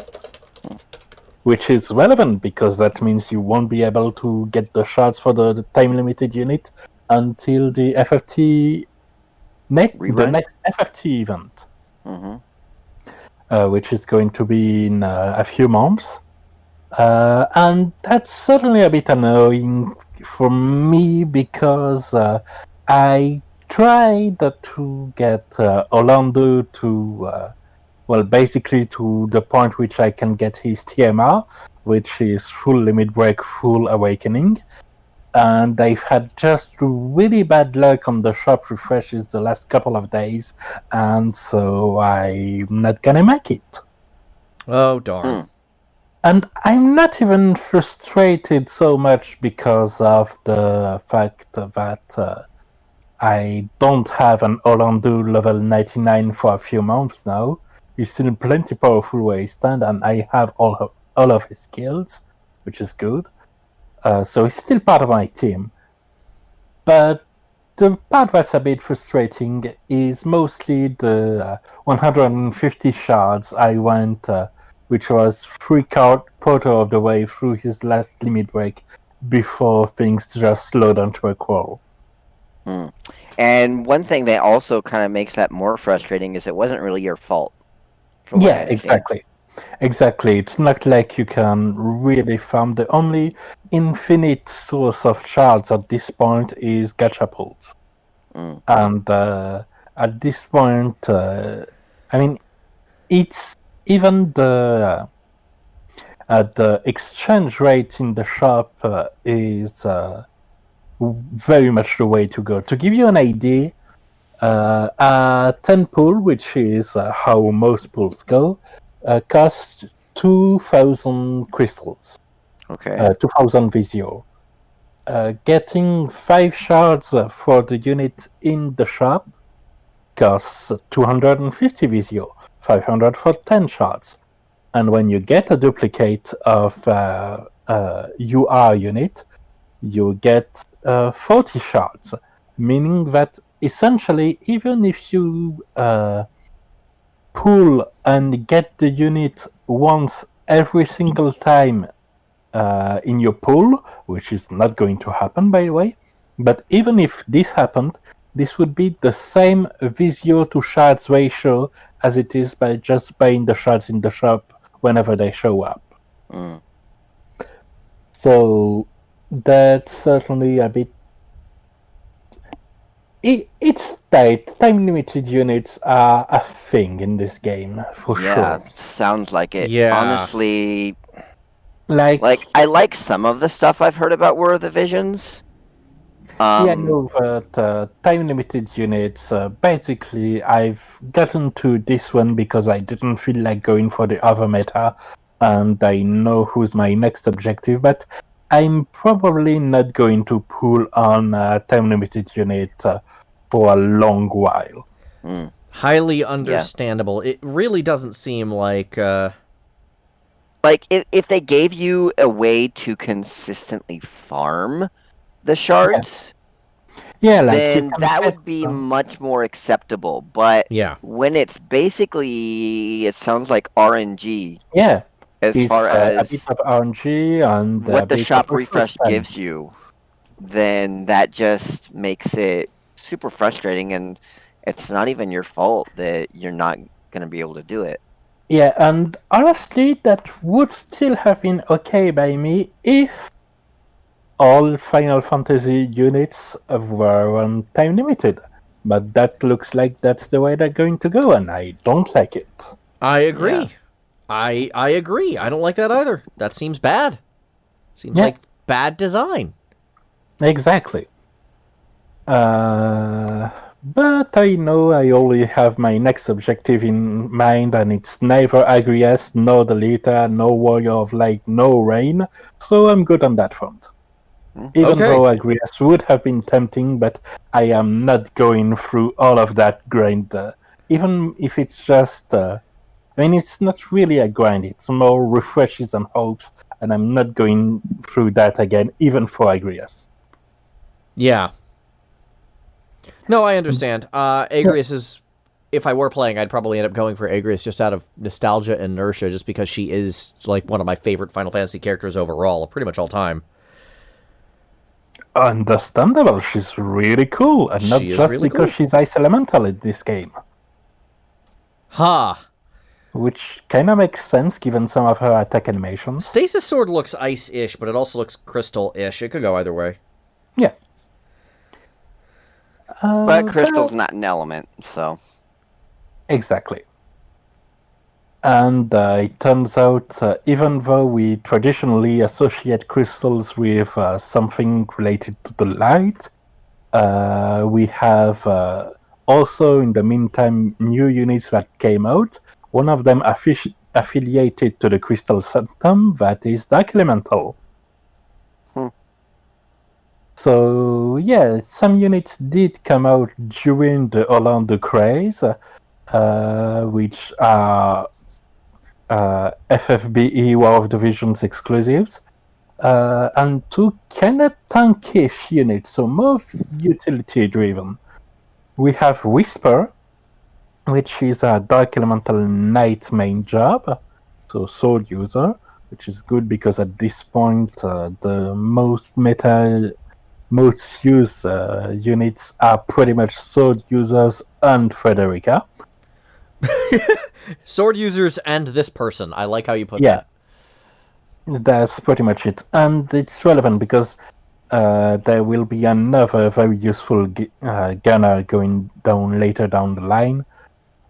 Which is relevant because that means you won't be able to get the shards for the time-limited unit until the FFT the next FFT event, which is going to be in a few months. And that's certainly a bit annoying for me because I tried to get Orlando to... basically to the point which I can get his TMR, which is full limit break, full awakening. And I've had just really bad luck on the shop refreshes the last couple of days, and so I'm not gonna make it. Oh, darn. And I'm not even frustrated so much because of the fact that I don't have an Orlando level 99 for a few months now. He's still in plenty powerful where he stands, and I have all of his skills, which is good. So he's still part of my team. But the part that's a bit frustrating is mostly the 150 shards I went, which was 3/4 of the way through his last limit break before things just slowed down to a crawl. And one thing that also kind of makes that more frustrating is it wasn't really your fault. Yeah, exactly. It's not like you can really farm. The only infinite source of shards at this point is gacha pulls. And at this point, it's even the exchange rate in the shop is very much the way to go. To give you an idea, a 10 pull, which is how most pulls go, costs 2,000 crystals. Okay. 2,000 Visio. Getting 5 shards for the unit in the shop costs 250 Visio, 500 for 10 shards. And when you get a duplicate of UR unit, you get 40 shards, meaning that essentially, even if you pull and get the unit once every single time in your pull, which is not going to happen, by the way, but even if this happened, this would be the same Visio to shards ratio as it is by just buying the shards in the shop whenever they show up. So that's certainly a bit... It's tight. Time-limited units are a thing in this game, for sure. Yeah, sounds like it. Yeah. Honestly, like I like some of the stuff I've heard about War of the Visions. But time-limited units, basically, I've gotten to this one because I didn't feel like going for the other meta, and I know who's my next objective, but I'm probably not going to pull on a time-limited unit for a long while. Highly understandable. Yeah. It really doesn't seem like... Like, if they gave you a way to consistently farm the shards, then that would be much more acceptable. But when it's basically, it sounds like RNG. Yeah. As It's far a bit as of RNG and a what the bit shop of refresh spend. gives you, then that just makes it super frustrating, and it's not even your fault that you're not going to be able to do it. Yeah, and honestly, that would still have been okay by me if all Final Fantasy units were time limited. But that looks like that's the way they're going to go, and I don't like it. I agree. Yeah. I agree. I don't like that either. That seems bad. Seems Yeah. like bad design. Exactly. But I know I only have my next objective in mind, and it's neither Agrias, nor the Lita, no Warrior of Light, no Rain, so I'm good on that front. Even Okay. though Agrias would have been tempting, but I am not going through all of that grind. Even if it's just... it's not really a grind, it's more refreshes and hopes, and I'm not going through that again, even for Agrias. Yeah. No, I understand. Agrias is... If I were playing, I'd probably end up going for Agrias just out of nostalgia and inertia, just because she is like one of my favorite Final Fantasy characters overall, pretty much all time. Understandable, she's really cool, and not just really because cool. she's Ice Elemental in this game. Ha! Huh. Which kind of makes sense given some of her attack animations. Stasis Sword looks ice-ish, but it also looks crystal-ish. It could go either way. Yeah. But crystal's not an element, so... Exactly. And it turns out, even though we traditionally associate crystals with something related to the light, we have also, in the meantime, new units that came out. One of them affiliated to the Crystal Sanctum, that is Dark Elemental. So, yeah, some units did come out during the Orlando craze, which are FFBE War of Divisions exclusives, and two kind of tankish units, so more utility driven. We have Whisper, which is a Dark Elemental Knight main job, so sword user, which is good because at this point the most used units are pretty much sword users and Frederica. Sword users and this person. I like how you put that. That's pretty much it. And it's relevant because there will be another very useful gunner going down later down the line.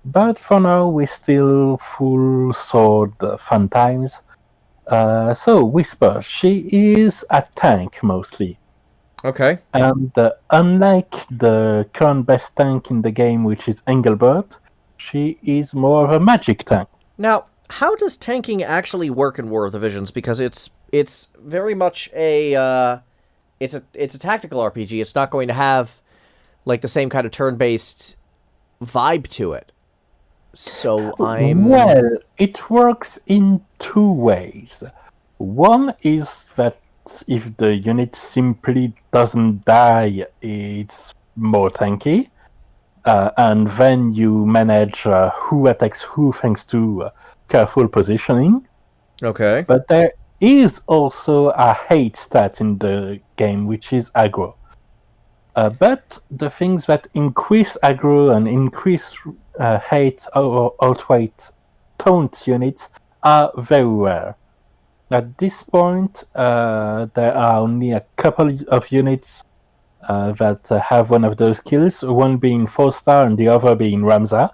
But for now, we're still full sword fun times. So, Whisper, she is a tank mostly. Okay. And unlike the current best tank in the game, which is Engelbert, she is more of a magic tank. Now, how does tanking actually work in War of the Visions? Because it's very much a it's a tactical RPG. It's not going to have like the same kind of turn-based vibe to it. So Well, it works in two ways. One is that if the unit simply doesn't die, it's more tanky. And then you manage who attacks who thanks to careful positioning. Okay. But there is also a hate stat in the game, which is aggro. But the things that increase aggro and increase hate or outweight taunt units are very rare. At this point, there are only a couple of units that have one of those skills, one being 4-star and the other being Ramza.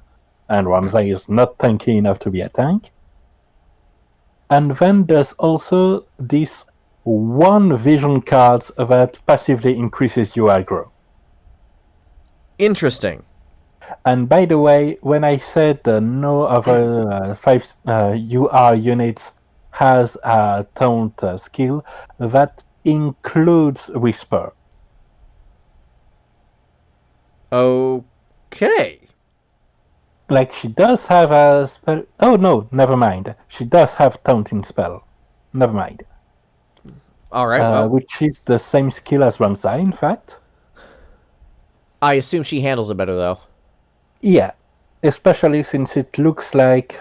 And Ramza is not tanky enough to be a tank. And then there's also this one vision card that passively increases your aggro. Interesting. And by the way, when I said no other 5 UR units has a taunt skill, that includes Whisper. Okay. Like, she does have a spell... Oh, no, never mind. She does have taunting spell. Never mind. Alright, which is the same skill as Ramza, in fact. I assume she handles it better, though. Yeah. Especially since it looks like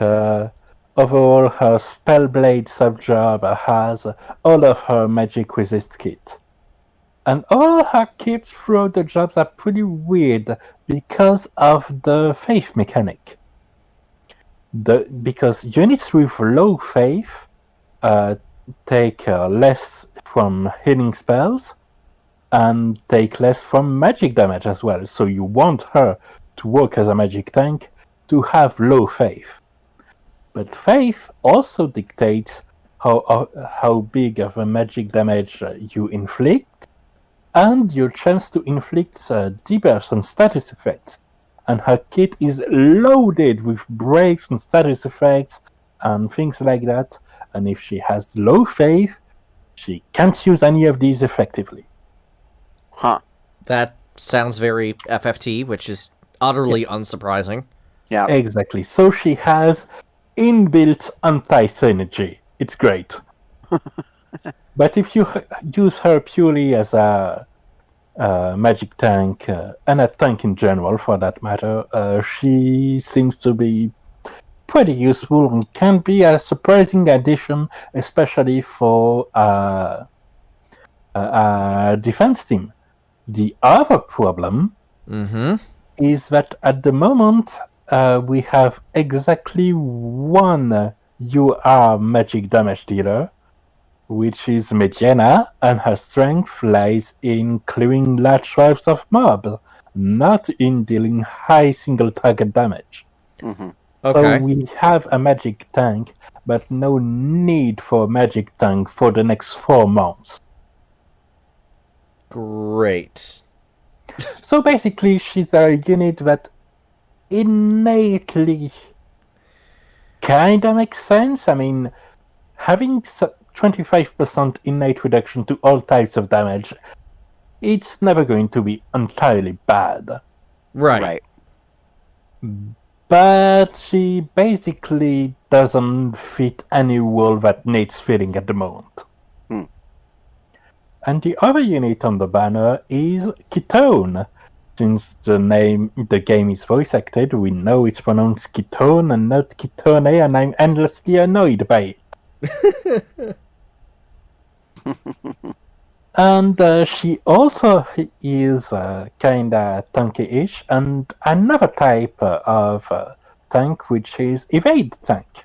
overall, her Spellblade sub-job has all of her magic resist kit. And all her kits throughout the jobs are pretty weird because of the faith mechanic. Because units with low faith take less from healing spells and take less from magic damage as well. So you want her to work as a magic tank to have low faith. But faith also dictates how big of a magic damage you inflict and your chance to inflict debuffs and status effects. And her kit is loaded with breaks and status effects and things like that. And if she has low faith, she can't use any of these effectively. Huh. That sounds very FFT, which is utterly unsurprising. Yeah. Exactly. So she has inbuilt anti-synergy. It's great. But if you use her purely as a magic tank, and a tank in general for that matter, she seems to be pretty useful and can be a surprising addition, especially for a defense team. The other problem is that at the moment we have exactly one UR magic damage dealer, which is Mediana, and her strength lies in clearing large swaths of mobs, not in dealing high single target damage. Mm-hmm. So Okay. we have a magic tank, but no need for a magic tank for the next 4 months. Great. So basically, she's a unit that innately kinda makes sense. I mean, having 25% innate reduction to all types of damage, it's never going to be entirely bad. Right. But she basically doesn't fit any rule that needs filling at the moment. And the other unit on the banner is Kitone. Since the game is voice acted, we know it's pronounced Kitone and not Kitone, and I'm endlessly annoyed by it. And she also is kinda tanky-ish, and another type of tank, which is evade tank.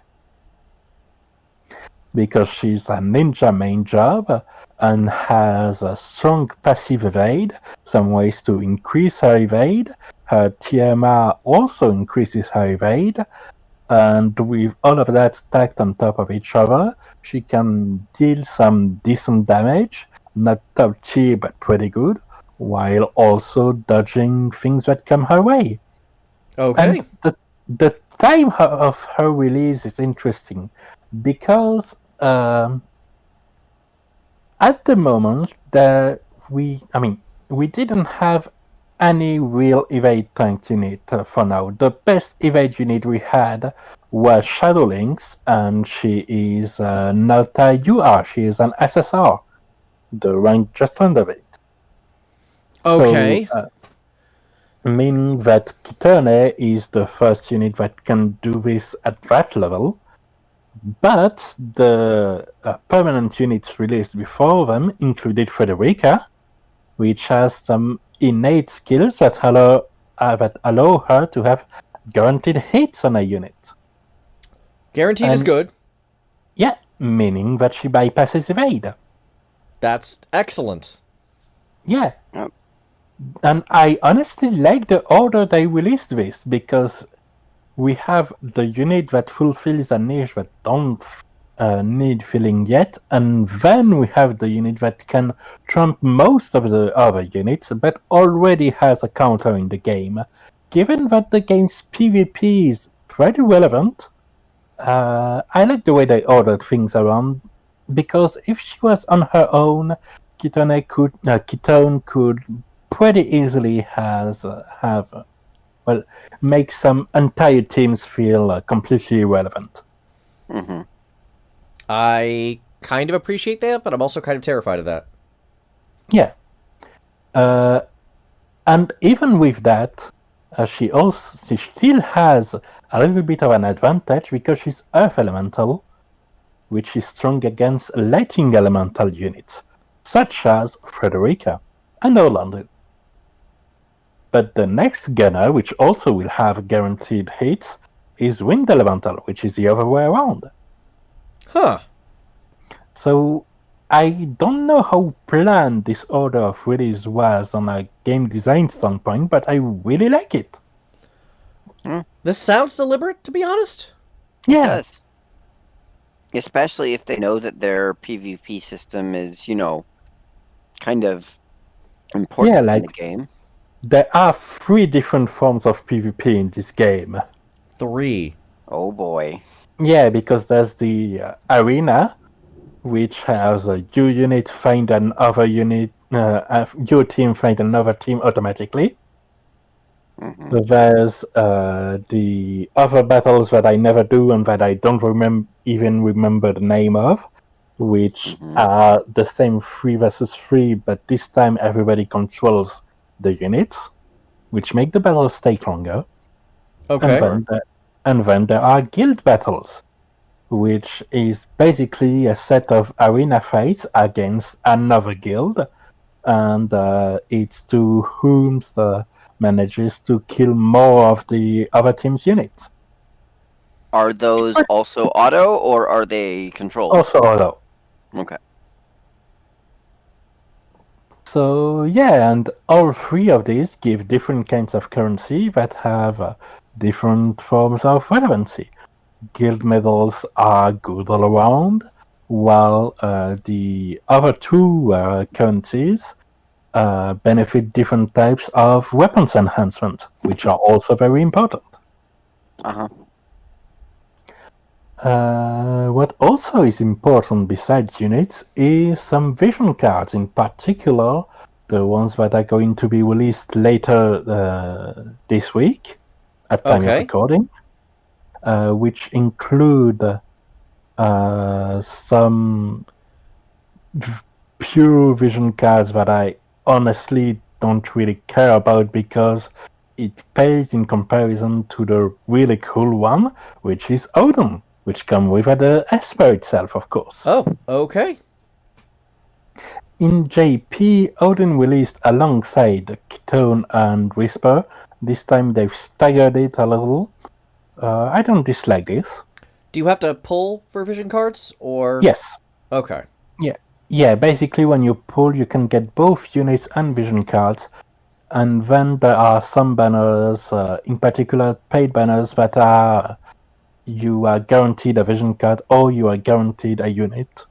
Because she's a ninja main job and has a strong passive evade, some ways to increase her evade. Her TMR also increases her evade, and with all of that stacked on top of each other, she can deal some decent damage, not top tier but pretty good, while also dodging things that come her way. Okay. And the time of her release is interesting because at the moment we didn't have any real evade tank unit for now. The best evade unit we had was Shadow Lynx, and she is not a UR, she is an SSR, the rank just under it. Okay. So, meaning that Kitone is the first unit that can do this at that level, but the permanent units released before them included Frederica, which has some innate skills that allow her to have guaranteed hits on a unit. Guaranteed is good. Yeah, meaning that she bypasses evade. That's excellent. Yeah. Yep. And I honestly like the order they released this, because we have the unit that fulfills a niche that don't need filling yet, and then we have the unit that can trump most of the other units, but already has a counter in the game. Given that the game's PvP is pretty relevant, I like the way they ordered things around, because if she was on her own, Kitone could pretty easily make some entire teams feel completely irrelevant. Mm-hmm. I kind of appreciate that, but I'm also kind of terrified of that. Yeah. And even with that, she still has a little bit of an advantage because she's Earth Elemental, which is strong against Lightning Elemental units, such as Frederica and Orlando. But the next gunner, which also will have guaranteed hits, is Wind Elemental, which is the other way around. Huh. So I don't know how planned this order of release was on a game design standpoint, but I really like it. This sounds deliberate, to be honest. It Yeah. does. Especially if they know that their PvP system is, kind of important in the game. There are 3 different forms of PvP in this game. 3. Oh boy. Yeah, because there's the arena, which has your unit find another unit, your team find another team automatically. Mm-hmm. There's the other battles that I never do and that I don't even remember the name of, which are the same 3 versus 3, but this time everybody controls the units, which make the battles take longer. Okay. And then there are guild battles, which is basically a set of arena fights against another guild, and it's to whom manages to kill more of the other team's units. Are those also auto, or are they controlled? Also auto. Okay. So yeah, and all 3 of these give different kinds of currency that have different forms of relevancy. Guild medals are good all around, while the other 2 currencies benefit different types of weapons enhancement, which are also very important. What also is important besides units is some vision cards, in particular the ones that are going to be released later this week at time of recording, which include some pure vision cards that I honestly don't really care about because it pays in comparison to the really cool one, which is Odin, which comes with the Esper itself, of course. Oh, okay. In JP, Odin released alongside Kitone and Whisper. This time they've staggered it a little. I don't dislike this. Do you have to pull for vision cards, or...? Yes. Okay. Yeah, basically when you pull, you can get both units and vision cards. And then there are some banners, in particular paid banners, that are you are guaranteed a vision card or you are guaranteed a unit.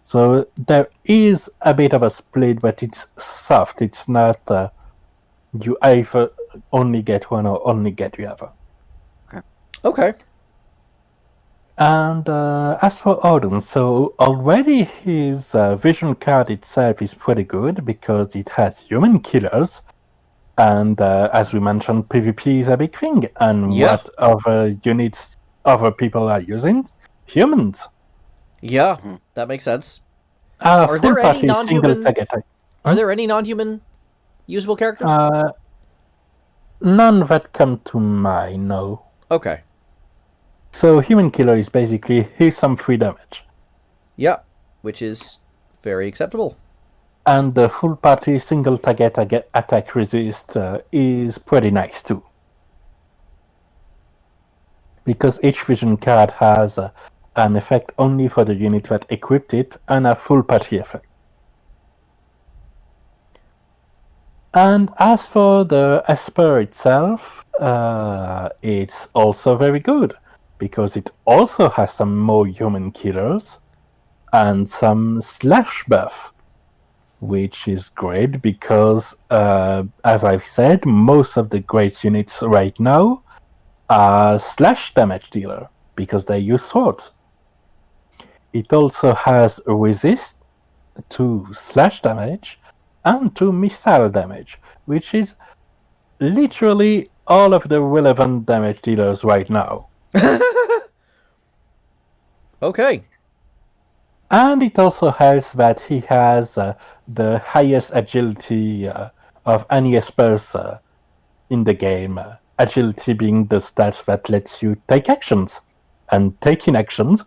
So there is a bit of a split, but it's soft. It's not you either only get one or only get the other. Okay. And as for Odin, so already his vision card itself is pretty good because it has human killers. And as we mentioned, PvP is a big thing. And what other units other people are using? Humans. Yeah, that makes sense. Are there any non-human? Are there any non-human usable characters? None that come to mind, no. Okay. So human killer is basically here's some free damage. Yeah, which is very acceptable. And the full party single target attack resist is pretty nice too. Because each vision card has an effect only for the unit that equipped it and a full party effect. And as for the Esper itself, it's also very good because it also has some more human killers and some slash buff, which is great because, as I've said, most of the great units right now are slash damage dealer because they use swords. It also has resist to slash damage and to missile damage, which is literally all of the relevant damage dealers right now. Okay. And it also helps that he has the highest agility of any Espers in the game, agility being the stat that lets you take actions. And taking actions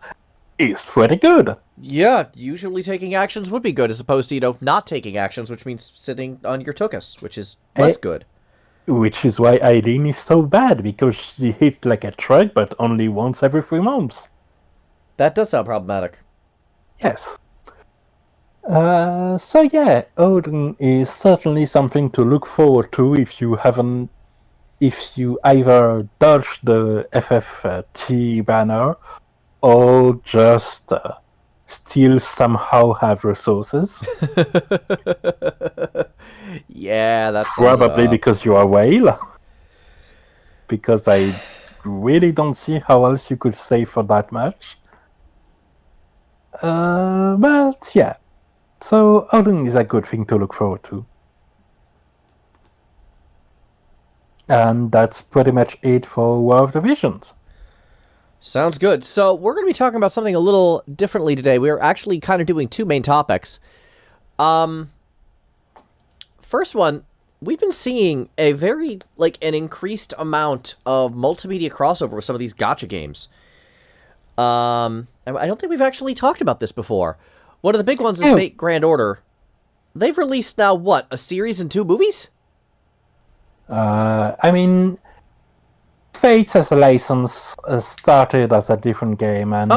is pretty good. Yeah, usually taking actions would be good as opposed to, not taking actions, which means sitting on your tuchus, which is less good. Which is why Eileen is so bad, because she hits like a truck, but only once every 3 months. That does sound problematic. Yes. So yeah, Odin is certainly something to look forward to if you either dodge the FFT banner or just still somehow have resources. Yeah, that's probably because you are a whale. Because I really don't see how else you could save for that much. But yeah. So Odin is a good thing to look forward to. And that's pretty much it for War of the Visions. Sounds good. So we're going to be talking about something a little differently today. We're actually kind of doing 2 main topics. First one, we've been seeing a very, an increased amount of multimedia crossover with some of these gacha games. I don't think we've actually talked about this before. One of the big ones is Fate Grand Order. They've released now, a series and 2 movies? Fate as a license started as a different game. And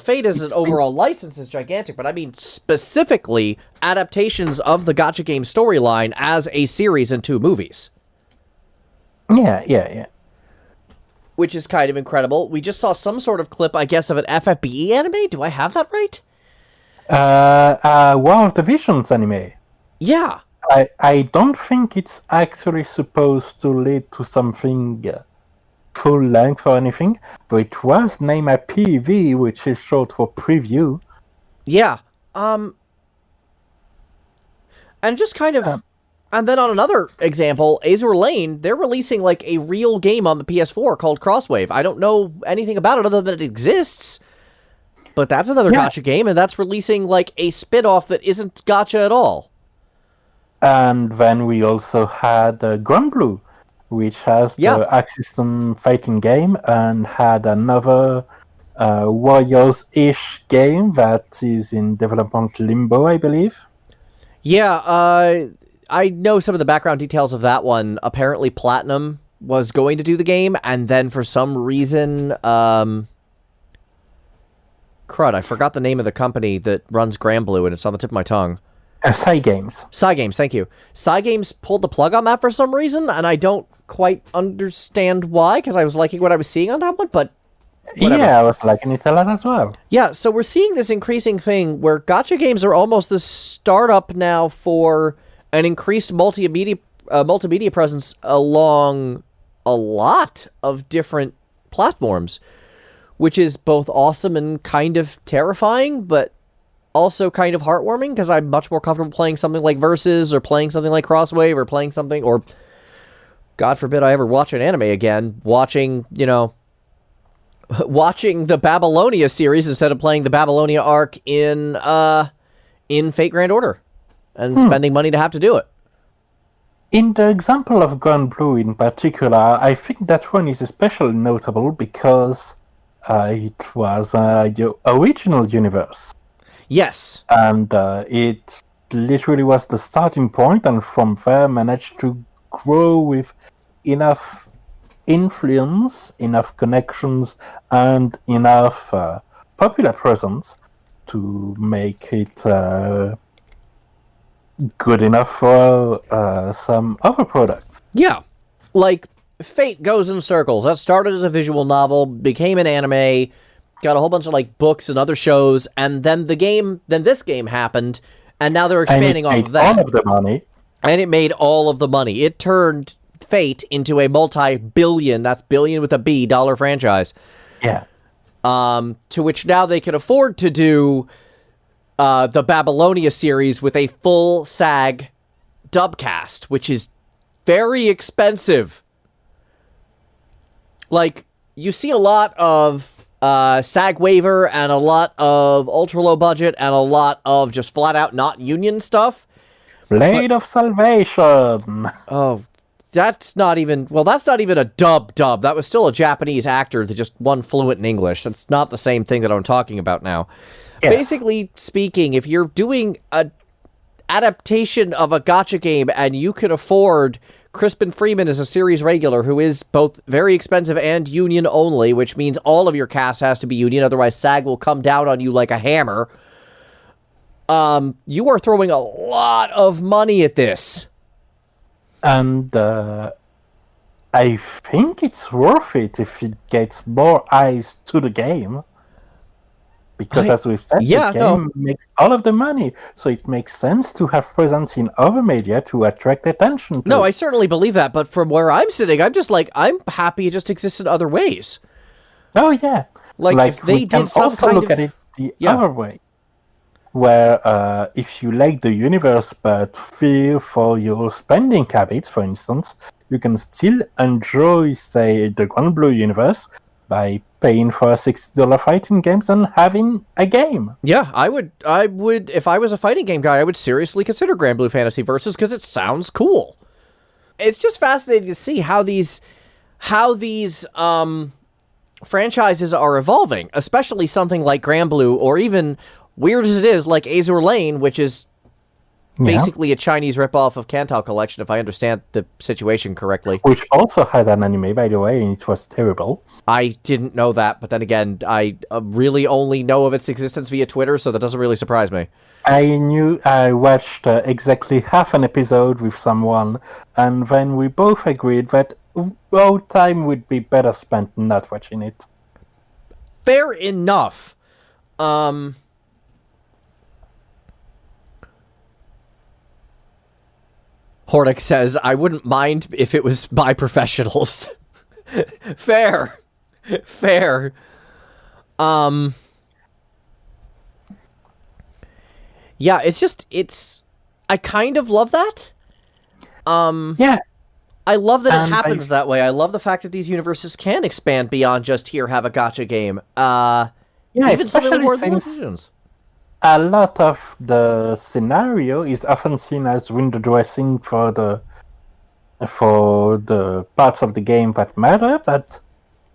Fate as an overall license is gigantic, but I mean specifically adaptations of the gacha game storyline as a series and 2 movies. Yeah. Which is kind of incredible. We just saw some sort of clip, I guess, of an FFBE anime. Do I have that right? War of the Visions anime. Yeah. I don't think it's actually supposed to lead to something full length or anything, but it was named a PV, which is short for preview. Yeah. And just kind of... and then on another example, Azur Lane, they're releasing a real game on the PS4 called Crosswave. I don't know anything about it other than it exists. But that's another gacha game, and that's releasing a spin-off that isn't gacha at all. And then we also had Granblue, which has the Arc System fighting game, and had another Warriors-ish game that is in development limbo, I believe. Yeah, I know some of the background details of that one. Apparently Platinum was going to do the game, and then for some reason... Crud, I forgot the name of the company that runs Granblue, and it's on the tip of my tongue. Cygames. Cygames, thank you. Cygames pulled the plug on that for some reason, and I don't quite understand why, because I was liking what I was seeing on that one, but whatever. Yeah, I was liking it a lot as well. Yeah, so we're seeing this increasing thing where gacha games are almost the startup now for an increased multimedia presence along a lot of different platforms, which is both awesome and kind of terrifying, but also kind of heartwarming, because I'm much more comfortable playing something like Versus, or playing something like Crosswave, or playing something, or God forbid I ever watch an anime again, watching the Babylonia series instead of playing the Babylonia arc in Fate Grand Order, and spending money to have to do it. In the example of Granblue in particular, I think that one is especially notable because it was your original universe. Yes. And it literally was the starting point, and from there managed to grow with enough influence, enough connections, and enough popular presence to make it good enough for some other products. Yeah. Fate goes in circles. That started as a visual novel, became an anime, got a whole bunch of books and other shows, and then this game happened, and now they're expanding off of that. All of the money. And it made all of the money. It turned Fate into a multi-billion, that's billion with a B, dollar franchise. Yeah. To which now they can afford to do the Babylonia series with a full SAG dubcast, which is very expensive. You see a lot of SAG waiver and a lot of ultra low budget and a lot of just flat out not union stuff. Blade of Salvation. Oh, that's not even a dub. That was still a Japanese actor that just won fluent in English. That's not the same thing that I'm talking about now. Yes. Basically speaking, if you're doing a adaptation of a gacha game and you can afford Crispin Freeman as a series regular who is both very expensive and union only, which means all of your cast has to be union, otherwise SAG will come down on you like a hammer. You are throwing a lot of money at this. And I think it's worth it if it gets more eyes to the game. Because as we've said, the game makes all of the money. So it makes sense to have presence in other media to attract attention to. No, I certainly believe that. But from where I'm sitting, I'm just like, I'm happy it just exists in other ways. Oh, yeah. Like if they did some also look at it the other way. Where if you like the universe but fear for your spending habits, for instance, you can still enjoy, say, the Grand Blue universe by paying for $60 fighting games and having a game. Yeah, I would, if I was a fighting game guy, I would seriously consider Grand Blue Fantasy Versus because it sounds cool. It's just fascinating to see how these franchises are evolving, especially something like Grand Blue, or even, weird as it is, like Azur Lane, which is basically a Chinese ripoff of Kanto Collection, if I understand the situation correctly. Which also had an anime, by the way, and it was terrible. I didn't know that, but then again, I really only know of its existence via Twitter, so that doesn't really surprise me. I watched exactly half an episode with someone, and then we both agreed that our time would be better spent not watching it. Fair enough. Hordick says, I wouldn't mind if it was by professionals. Fair. Yeah, I kind of love that. Yeah. I love that it happens that way. I love the fact that these universes can expand beyond just here, have a gacha game. Even especially since a lot of the scenario is often seen as window dressing for the parts of the game that matter, but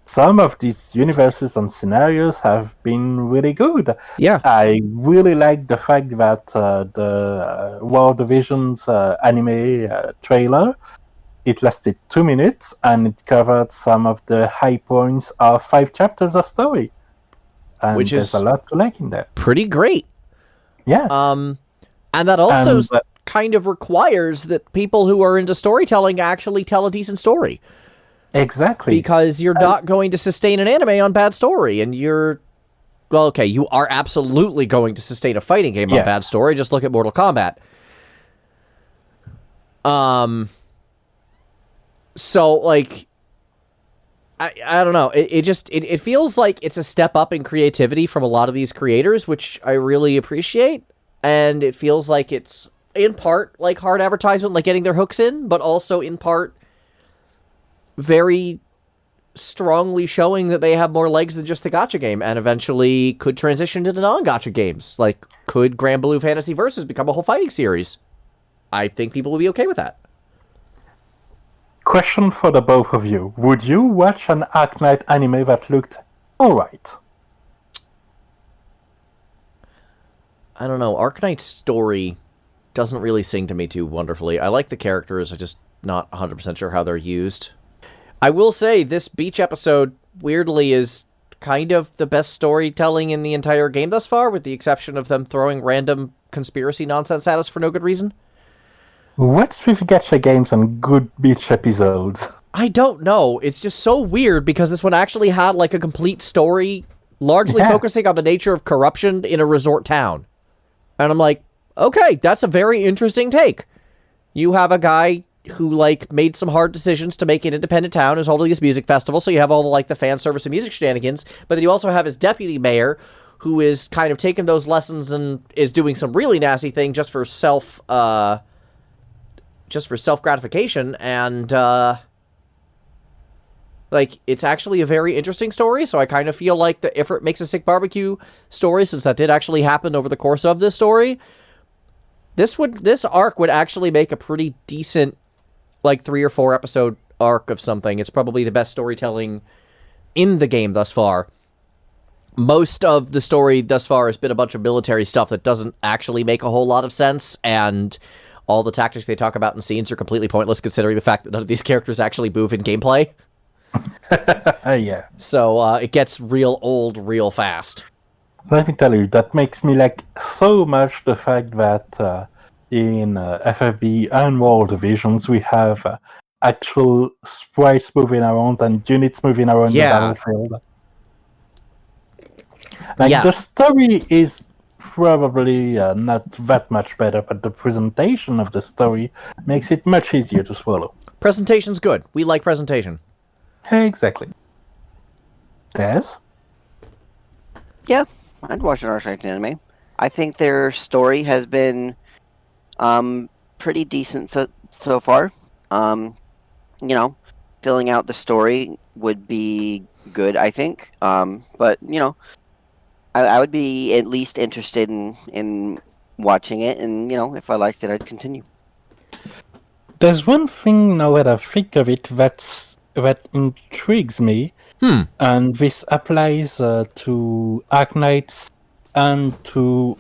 some of these universes and scenarios have been really good. Yeah. I really like the fact that the War Division's anime trailer, it lasted 2 minutes and it covered some of the high points of 5 chapters of story. And which is there's a lot to like in there. Pretty great. Yeah. And that also kind of requires that people who are into storytelling actually tell a decent story. Exactly. Because you're not going to sustain an anime on bad story, and you are absolutely going to sustain a fighting game on bad story. Just look at Mortal Kombat. So, like, I don't know. It feels like it's a step up in creativity from a lot of these creators, which I really appreciate. And it feels like it's, in part, like hard advertisement, like getting their hooks in, but also, in part, very strongly showing that they have more legs than just the gacha game, and eventually could transition to the non-gacha games. Like, could Grand Blue Fantasy Versus become a whole fighting series? I think people will be okay with that. Question for the both of you. Would you watch an Arknight anime that looked alright? I don't know. Arknight's story doesn't really sing to me too wonderfully. I like the characters, I'm just not 100% sure how they're used. I will say, this beach episode, weirdly, is kind of the best storytelling in the entire game thus far, with the exception of them throwing random conspiracy nonsense at us for no good reason. What's with gacha games and good beach episodes? I don't know. It's just so weird, because this one actually had, like, a complete story, largely focusing on the nature of corruption in a resort town. And I'm like, okay, that's a very interesting take. You have a guy who, like, made some hard decisions to make an independent town, is holding this music festival, so you have all the, like, the fan service and music shenanigans, but then you also have his deputy mayor, who is kind of taking those lessons and is doing some really nasty thing just for self-gratification, and, like, it's actually a very interesting story, so I kind of feel like the If It Makes a Sick Barbecue story, since that did actually happen over the course of this story, this arc would actually make a pretty decent like 3 or 4 episode arc of something. It's probably the best storytelling in the game thus far. Most of the story thus far has been a bunch of military stuff that doesn't actually make a whole lot of sense, and all the tactics they talk about in scenes are completely pointless considering the fact that none of these characters actually move in gameplay. Yeah. So it gets real old real fast. Let me tell you, that makes me like so much the fact that in FFBE and World Divisions we have actual sprites moving around and units moving around the battlefield. Like, the story is probably not that much better, but the presentation of the story makes it much easier to swallow. Presentation's good. We like presentation. Exactly. Des? Yeah, I'd watch an Arknights anime. I think their story has been pretty decent so far. Filling out the story would be good, I think. But, I would be at least interested in watching it, and, if I liked it, I'd continue. There's one thing, now that I think of it, that intrigues me, and this applies to Arknights and to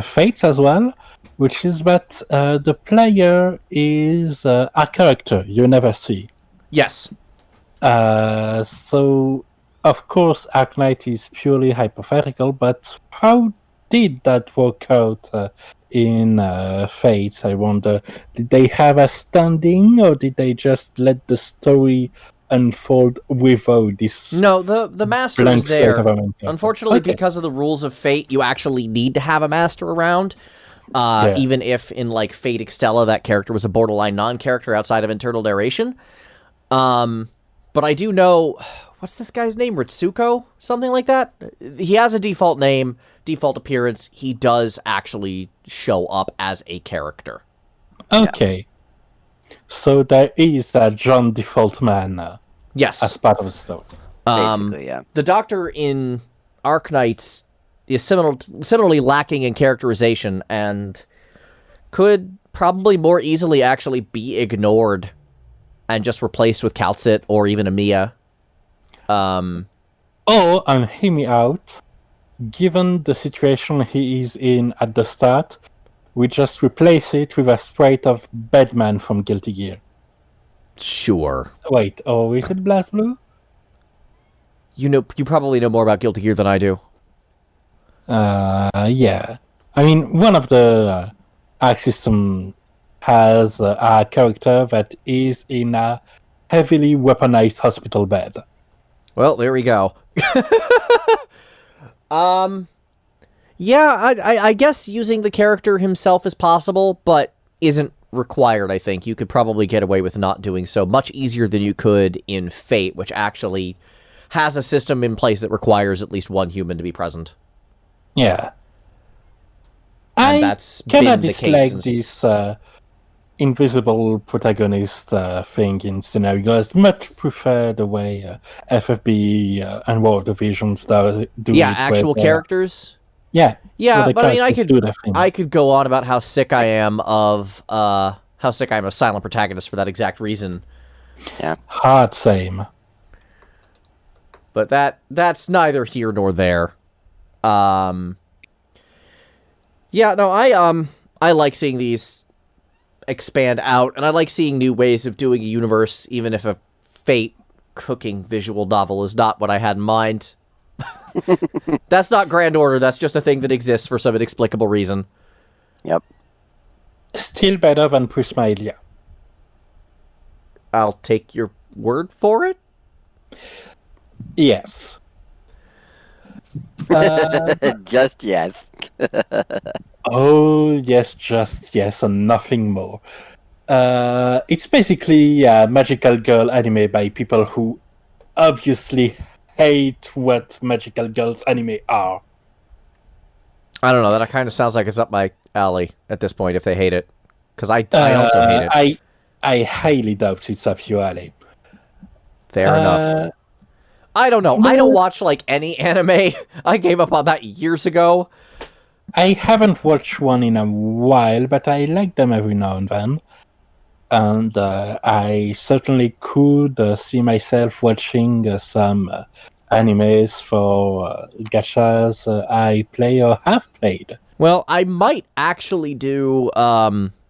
Fates as well, which is that the player is a character you never see. Yes. So, of course, Arknight is purely hypothetical, but how did that work out in Fates, I wonder? Did they have a standing, or did they just let the story unfold without this? No, the master is there. Unfortunately, because of the rules of Fate, you actually need to have a master around. Even if in like Fate Extella that character was a borderline non-character outside of internal narration. But I do know, what's this guy's name? Ritsuko? Something like that? He has a default name, default appearance. He does actually show up as a character. Okay. Yeah. So there is a John Default Man yes. as part of the story. Basically, yeah. The Doctor in Arknights is similarly lacking in characterization and could probably more easily actually be ignored and just replaced with Calcit or even Amiya. And hear me out, given the situation he is in at the start, we just replace it with a sprite of Bedman from Guilty Gear. Sure. Wait, is it Blast Blue? You probably know more about Guilty Gear than I do. Yeah. I mean, one of the Arc System has a character that is in a heavily weaponized hospital bed. Well, there we go. Yeah, I guess using the character himself is possible, but isn't required, I think. You could probably get away with not doing so much easier than you could in Fate, which actually has a system in place that requires at least one human to be present. Yeah. And that's kind of been the dislike case this invisible protagonist thing in scenarios. Much prefer the way FFBE and World Divisions do it. Actual characters. Yeah, but I mean, I could go on about how sick I am of silent protagonists for that exact reason. Yeah, hard same. But that's neither here nor there. I like seeing these expand out, and I like seeing new ways of doing a universe, even if a Fate cooking visual novel is not what I had in mind. That's not Grand Order, that's just a thing that exists for some inexplicable reason. Yep. Still better than Prismalia. I'll take your word for it? Yes. Just yes. Oh, yes, just yes, and nothing more. It's basically a magical girl anime by people who obviously hate what magical girls anime are. I don't know, that kind of sounds like it's up my alley at this point if they hate it. Because I also hate it. I highly doubt it's up your alley. Fair enough. I don't know. No. I don't watch like any anime. I gave up on that years ago. I haven't watched one in a while, but I like them every now and then. and I certainly could see myself watching some animes for gachas I play or have played. Well, I might actually do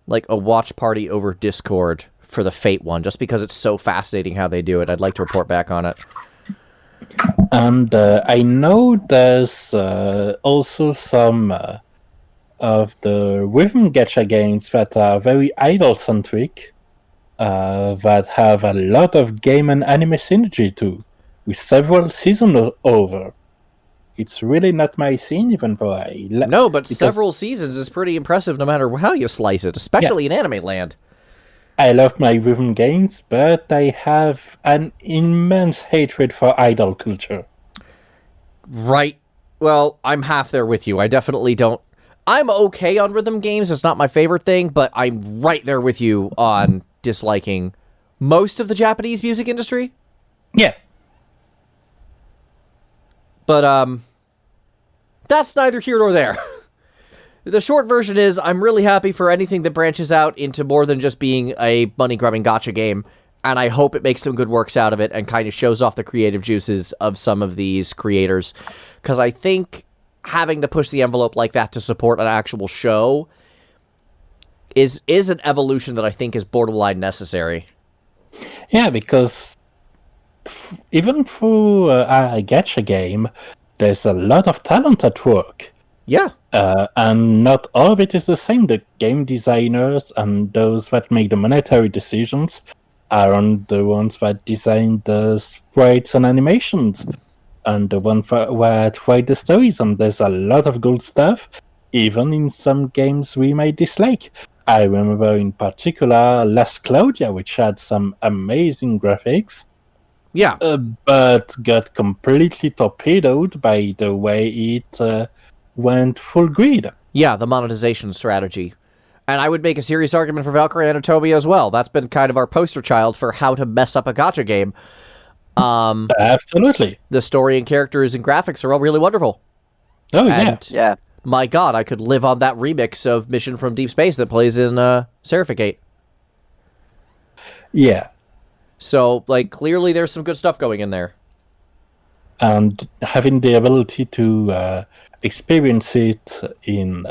like a watch party over Discord for the Fate one, just because it's so fascinating how they do it. I'd like to report back on it. And I know there's also some of the rhythm gacha games that are very idol-centric, that have a lot of game and anime synergy too, with several seasons over. It's really not my scene, even though No, but several seasons is pretty impressive no matter how you slice it, especially in anime land. I love my rhythm games, but I have an immense hatred for idol culture. Right. Well, I'm half there with you. I definitely don't... I'm okay on rhythm games. It's not my favorite thing, but I'm right there with you on disliking most of the Japanese music industry. Yeah. But, that's neither here nor there. The short version is, I'm really happy for anything that branches out into more than just being a money-grubbing gacha game, and I hope it makes some good works out of it and kind of shows off the creative juices of some of these creators. Because I think having to push the envelope like that to support an actual show is an evolution that I think is borderline necessary. Yeah, because even for a gacha game, there's a lot of talent at work. Yeah. And not all of it is the same. The game designers and those that make the monetary decisions aren't the ones that design the sprites and animations, and the ones that write the stories. And there's a lot of good stuff, even in some games we might dislike. I remember in particular Last Claudia, which had some amazing graphics. Yeah. But got completely torpedoed by the way it went full grid. Yeah, the monetization strategy. And I would make a serious argument for Valkyrie Anatobia as well. That's been kind of our poster child for how to mess up a gacha game. Absolutely. The story and characters and graphics are all really wonderful. Oh, and Yeah. my god, I could live on that remix of Mission from Deep Space that plays in Seraphicate. Yeah. So, like, clearly there's some good stuff going in there. And having the ability to experience it in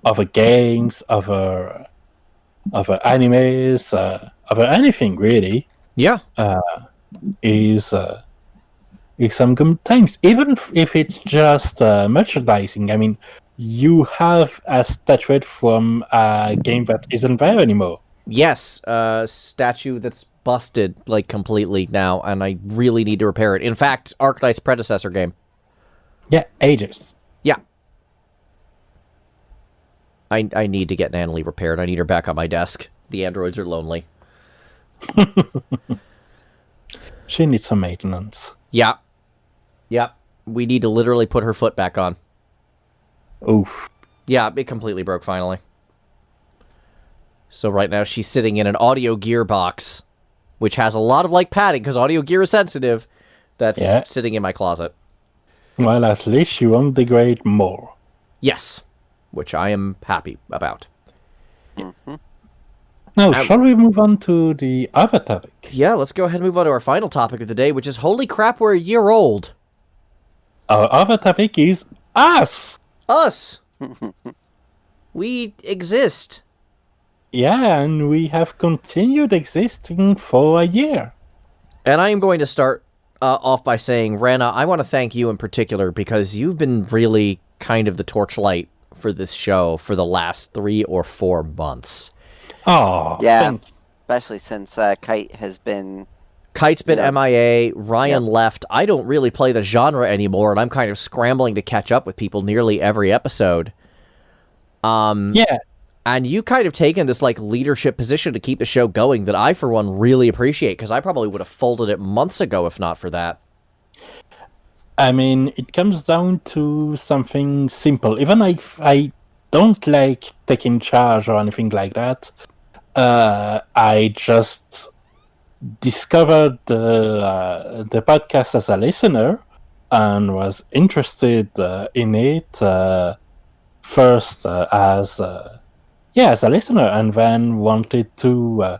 other games, other animes, other anything really, Yeah. is some good times. Even if it's just merchandising. I mean, you have a statuette from a game that isn't there anymore. Yes, statue that's busted, like, completely now, and I really need to repair it. In fact, Arknights' predecessor game. Yeah, ages. Yeah. I need to get Natalie repaired. I need her back on my desk. The androids are lonely. She needs some maintenance. Yeah. Yep. We need to literally put her foot back on. Oof. Yeah, it completely broke finally. So right now she's sitting in an audio gear box, which has a lot of, like, padding, because audio gear is sensitive, that's sitting in my closet. Well, at least she won't degrade more. Yes. Which I am happy about. Mm-hmm. Now, shall we move on to the other topic? Yeah, let's go ahead and move on to our final topic of the day, which is, holy crap, we're a year old. Our other topic is us! Us! We exist. Yeah, and we have continued existing for a year. And I am going to start off by saying, Rana, I want to thank you in particular, because you've been really kind of the torchlight for this show for the last 3 or 4 months. Oh, yeah, especially since Kite has been... Kite's been MIA, Ryan left. I don't really play the genre anymore, and I'm kind of scrambling to catch up with people nearly every episode. Yeah. And you kind of taken this, like, leadership position to keep the show going that I, for one, really appreciate, because I probably would have folded it months ago if not for that. I mean, it comes down to something simple. Even if I don't like taking charge or anything like that, I just discovered the podcast as a listener and was interested in it first as a listener, and then wanted to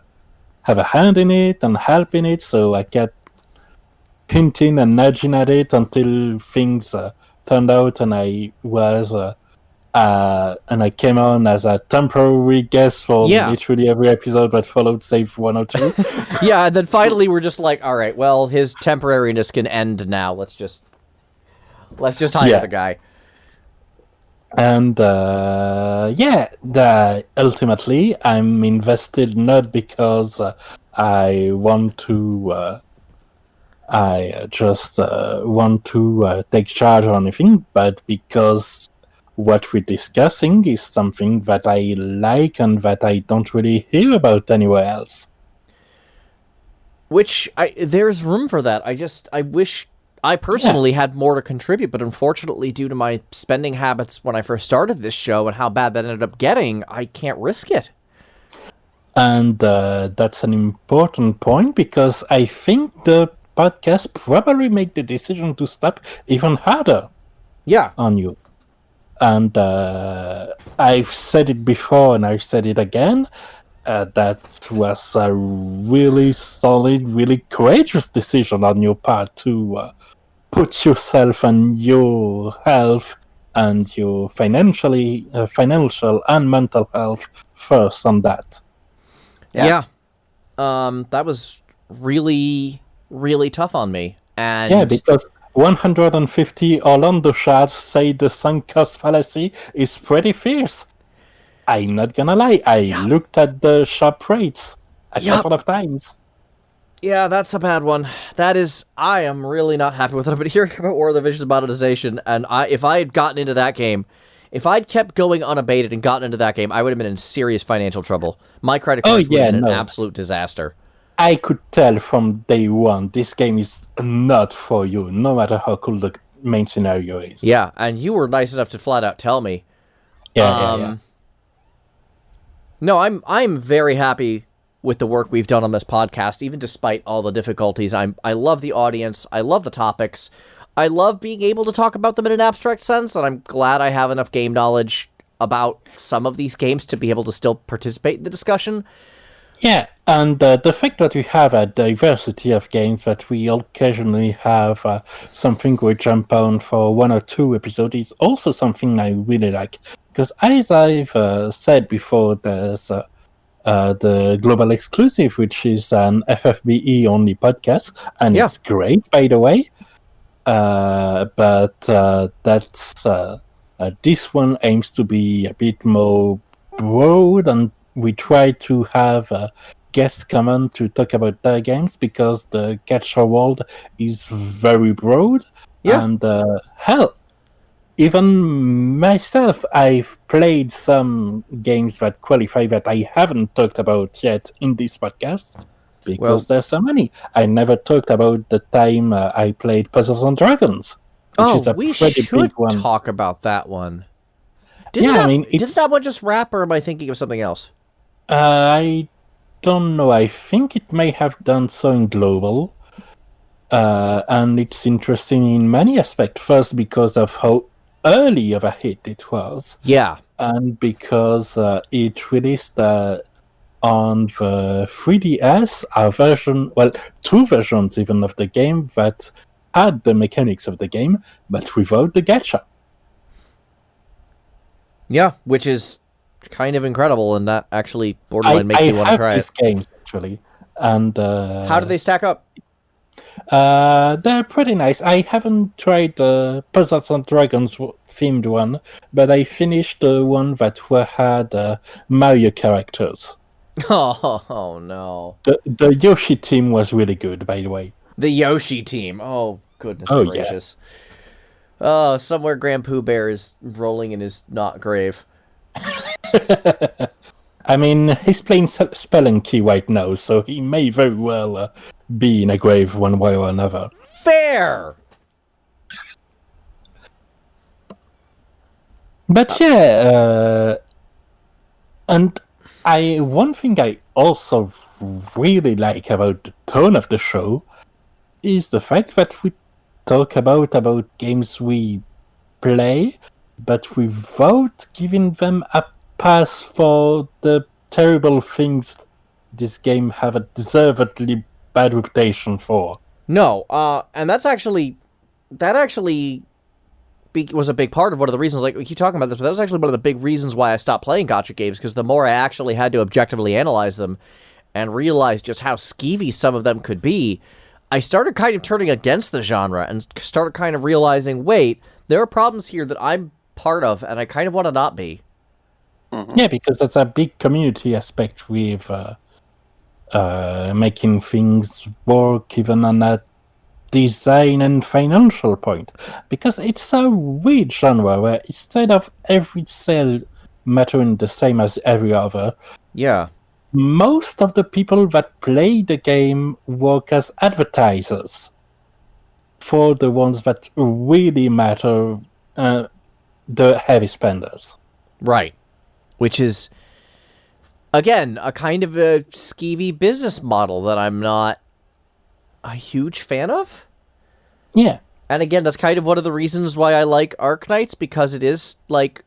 have a hand in it and help in it, so I kept hinting and nudging at it until things turned out, and I was and I came on as a temporary guest for literally every episode that followed, save 1 or 2. Yeah, and then finally we're just like, all right, well, his temporariness can end now. Let's just hire the guy. And ultimately, I'm invested not because I want to. I just want to take charge or anything, but because what we're discussing is something that I like and that I don't really hear about anywhere else. Which there's room for that. I wish I personally had more to contribute, but unfortunately, due to my spending habits when I first started this show and how bad that ended up getting, I can't risk it. And that's an important point, because I think the podcast probably make the decision to step even harder on you. And I've said it before and I've said it again, that was a really solid, really courageous decision on your part to put yourself and your health and your financial and mental health first on that. Yeah. That was really, really tough on me. And because 150 Orlando shards say the sunk cost fallacy is pretty fierce. I'm not gonna lie, I looked at the shop rates a couple of times. Yeah, that's a bad one. I am really not happy with it. But hearing about War of the Visions monetization, and if I had gotten into that game, if I'd kept going unabated and gotten into that game, I would have been in serious financial trouble. My credit cards would have been an absolute disaster. I could tell from day one, this game is not for you, no matter how cool the main scenario is. Yeah, and you were nice enough to flat out tell me. Yeah. No, I'm very happy with the work we've done on this podcast, even despite all the difficulties. I love the audience. I love the topics. I love being able to talk about them in an abstract sense, and I'm glad I have enough game knowledge about some of these games to be able to still participate in the discussion. Yeah, and the fact that we have a diversity of games, that we occasionally have something we jump on for 1 or 2 episodes, is also something I really like. Because as I've said before, there's the Global Exclusive, which is an FFBE only podcast, and it's great, by the way. But that's this one aims to be a bit more broad, and we try to have guests come on to talk about their games, because the Gacha world is very broad. And hell, even myself, I've played some games that qualify that I haven't talked about yet in this podcast, because there's so many. I never talked about the time I played Puzzles and Dragons, which is a pretty big one. Talk about that one. Didn't that one just wrap, or am I thinking of something else? I don't know. I think it may have done so in global. And it's interesting in many aspects. First, because of how early of a hit it was. Yeah. And because it released on the 3DS a version, 2 versions even of the game that had the mechanics of the game, but without the gacha. Yeah, which is kind of incredible, and that actually borderline makes me want to try it. I have these games, actually. And how do they stack up? They're pretty nice. I haven't tried the Puzzles and Dragons themed one, but I finished the one that had Mario characters. Oh no. The Yoshi team was really good, by the way. The Yoshi team. Oh, goodness gracious. Yeah. Oh, somewhere Grand Pooh Bear is rolling in his not grave. I mean, he's playing Spelling Key right now, so he may very well be in a grave one way or another. Fair! But and one thing I also really like about the tone of the show is the fact that we talk about games we play, but without giving them a pass for the terrible things this game have a deservedly bad reputation for. No, and that was a big part of one of the reasons, like, we keep talking about this, but that was actually one of the big reasons why I stopped playing gacha games, because the more I actually had to objectively analyze them and realize just how skeevy some of them could be, I started kind of turning against the genre and started kind of realizing, wait, there are problems here that I'm part of, and I kind of want to not be. Mhm. Yeah, because that's a big community aspect with making things work even on a design and financial point. Because it's a weird genre where instead of every sale mattering the same as every other, Yeah. most of the people that play the game work as advertisers for the ones that really matter, the heavy spenders. Right. Which is, again, a kind of a skeevy business model that I'm not a huge fan of. Yeah. And again, that's kind of one of the reasons why I like Arknights, because it is, like,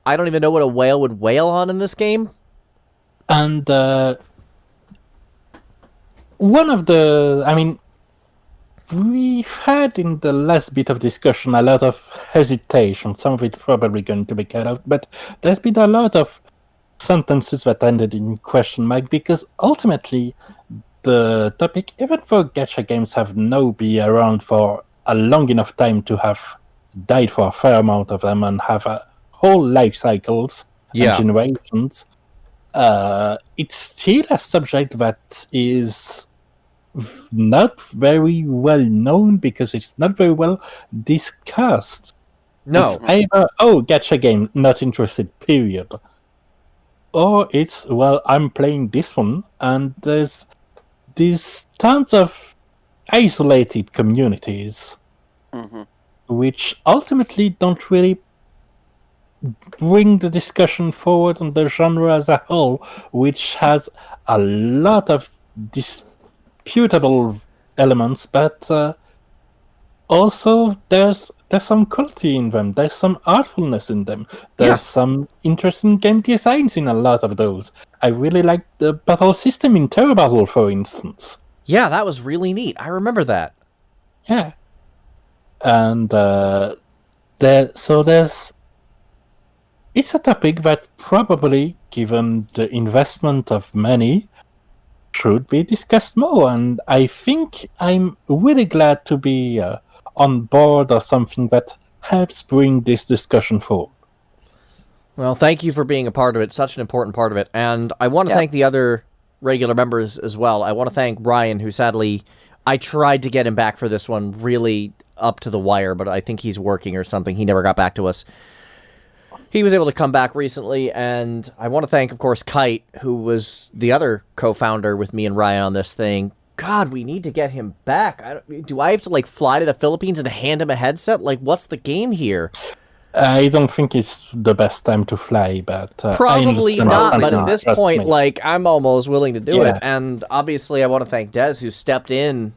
I don't even know what a whale would wail on in this game. And one of the... I mean, we've had in the last bit of discussion a lot of hesitation. Some of it probably going to be cut out, but there's been a lot of sentences that ended in question mark, because ultimately the topic, even though gacha games have now been around for a long enough time to have died for a fair amount of them and have a whole life cycles and generations, it's still a subject that is not very well known because it's not very well discussed. No. It's either, gacha game, not interested, period. Or it's, well, I'm playing this one, and there's these tons of isolated communities Mhm. which ultimately don't really bring the discussion forward on the genre as a whole, which has a lot of disputable elements, but also there's some quality in them, there's some artfulness in them, there's some interesting game designs in a lot of those. I really like the battle system in Terra Battle, for instance. Yeah, that was really neat. I remember that. Yeah. And there's it's a topic that probably, given the investment of many, should be discussed more, and I think I'm really glad to be on board or something that helps bring this discussion forward. Well, thank you for being a part of it, such an important part of it, and I want to thank the other regular members as well. I want to thank Ryan, who sadly, I tried to get him back for this one really up to the wire, but I think he's working or something. He never got back to us. He was able to come back recently, and I want to thank, of course, Kite, who was the other co-founder with me and Ryan on this thing. God, we need to get him back. Do I have to, like, fly to the Philippines and hand him a headset? Like, what's the game here? I don't think it's the best time to fly, but... Probably not, but at this point, me. like, I'm almost willing to do it. And obviously, I want to thank Dez, who stepped in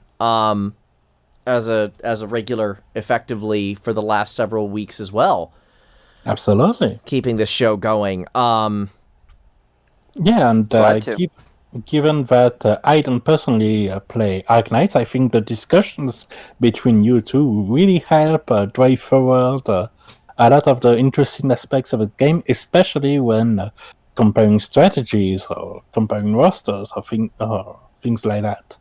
as a regular, effectively, for the last several weeks as well. Absolutely. Keeping this show going. Yeah, and given that I don't personally play Arknights, I think the discussions between you two really help drive forward a lot of the interesting aspects of the game, especially when comparing strategies or comparing rosters or things like that.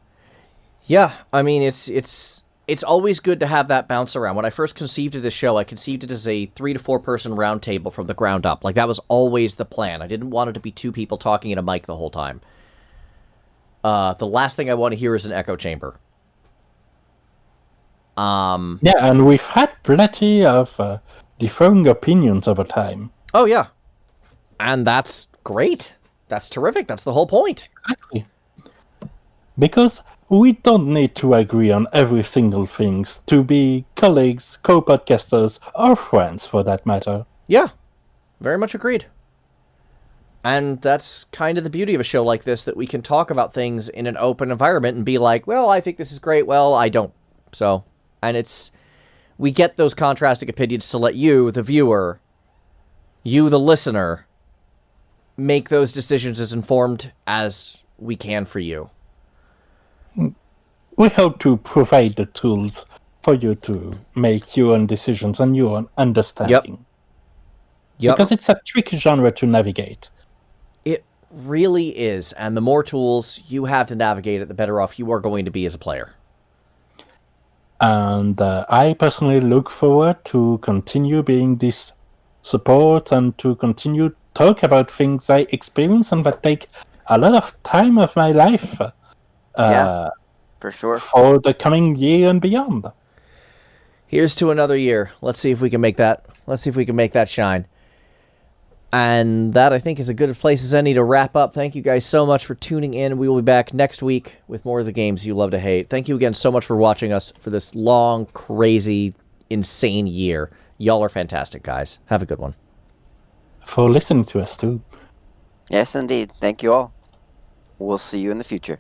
Yeah, I mean, it's always good to have that bounce around. When I first conceived of this show, I conceived it as a 3 to 4 person round table from the ground up. Like, that was always the plan. I didn't want it to be 2 people talking in a mic the whole time. The last thing I want to hear is an echo chamber. Yeah, and we've had plenty of differing opinions over time. Oh, yeah. And that's great. That's terrific. That's the whole point. Exactly. Because we don't need to agree on every single thing to be colleagues, co-podcasters, or friends, for that matter. Yeah, very much agreed. And that's kind of the beauty of a show like this, that we can talk about things in an open environment and be like, well, I think this is great, well, I don't. So, and we get those contrasting opinions to let you, the viewer, you, the listener, make those decisions as informed as we can for you. We hope to provide the tools for you to make your own decisions and your own understanding. Yep. Because it's a tricky genre to navigate. It really is. And the more tools you have to navigate it, the better off you are going to be as a player. And I personally look forward to continue being this support and to continue talk about things I experience and that take a lot of time of my life. For sure. For the coming year and beyond. Here's to another year. Let's see if we can make that. Let's see if we can make that shine. And that, I think, is a good place as any to wrap up. Thank you guys so much for tuning in. We will be back next week with more of the games you love to hate. Thank you again so much for watching us for this long, crazy, insane year. Y'all are fantastic, guys. Have a good one. For listening to us, too. Yes, indeed. Thank you all. We'll see you in the future.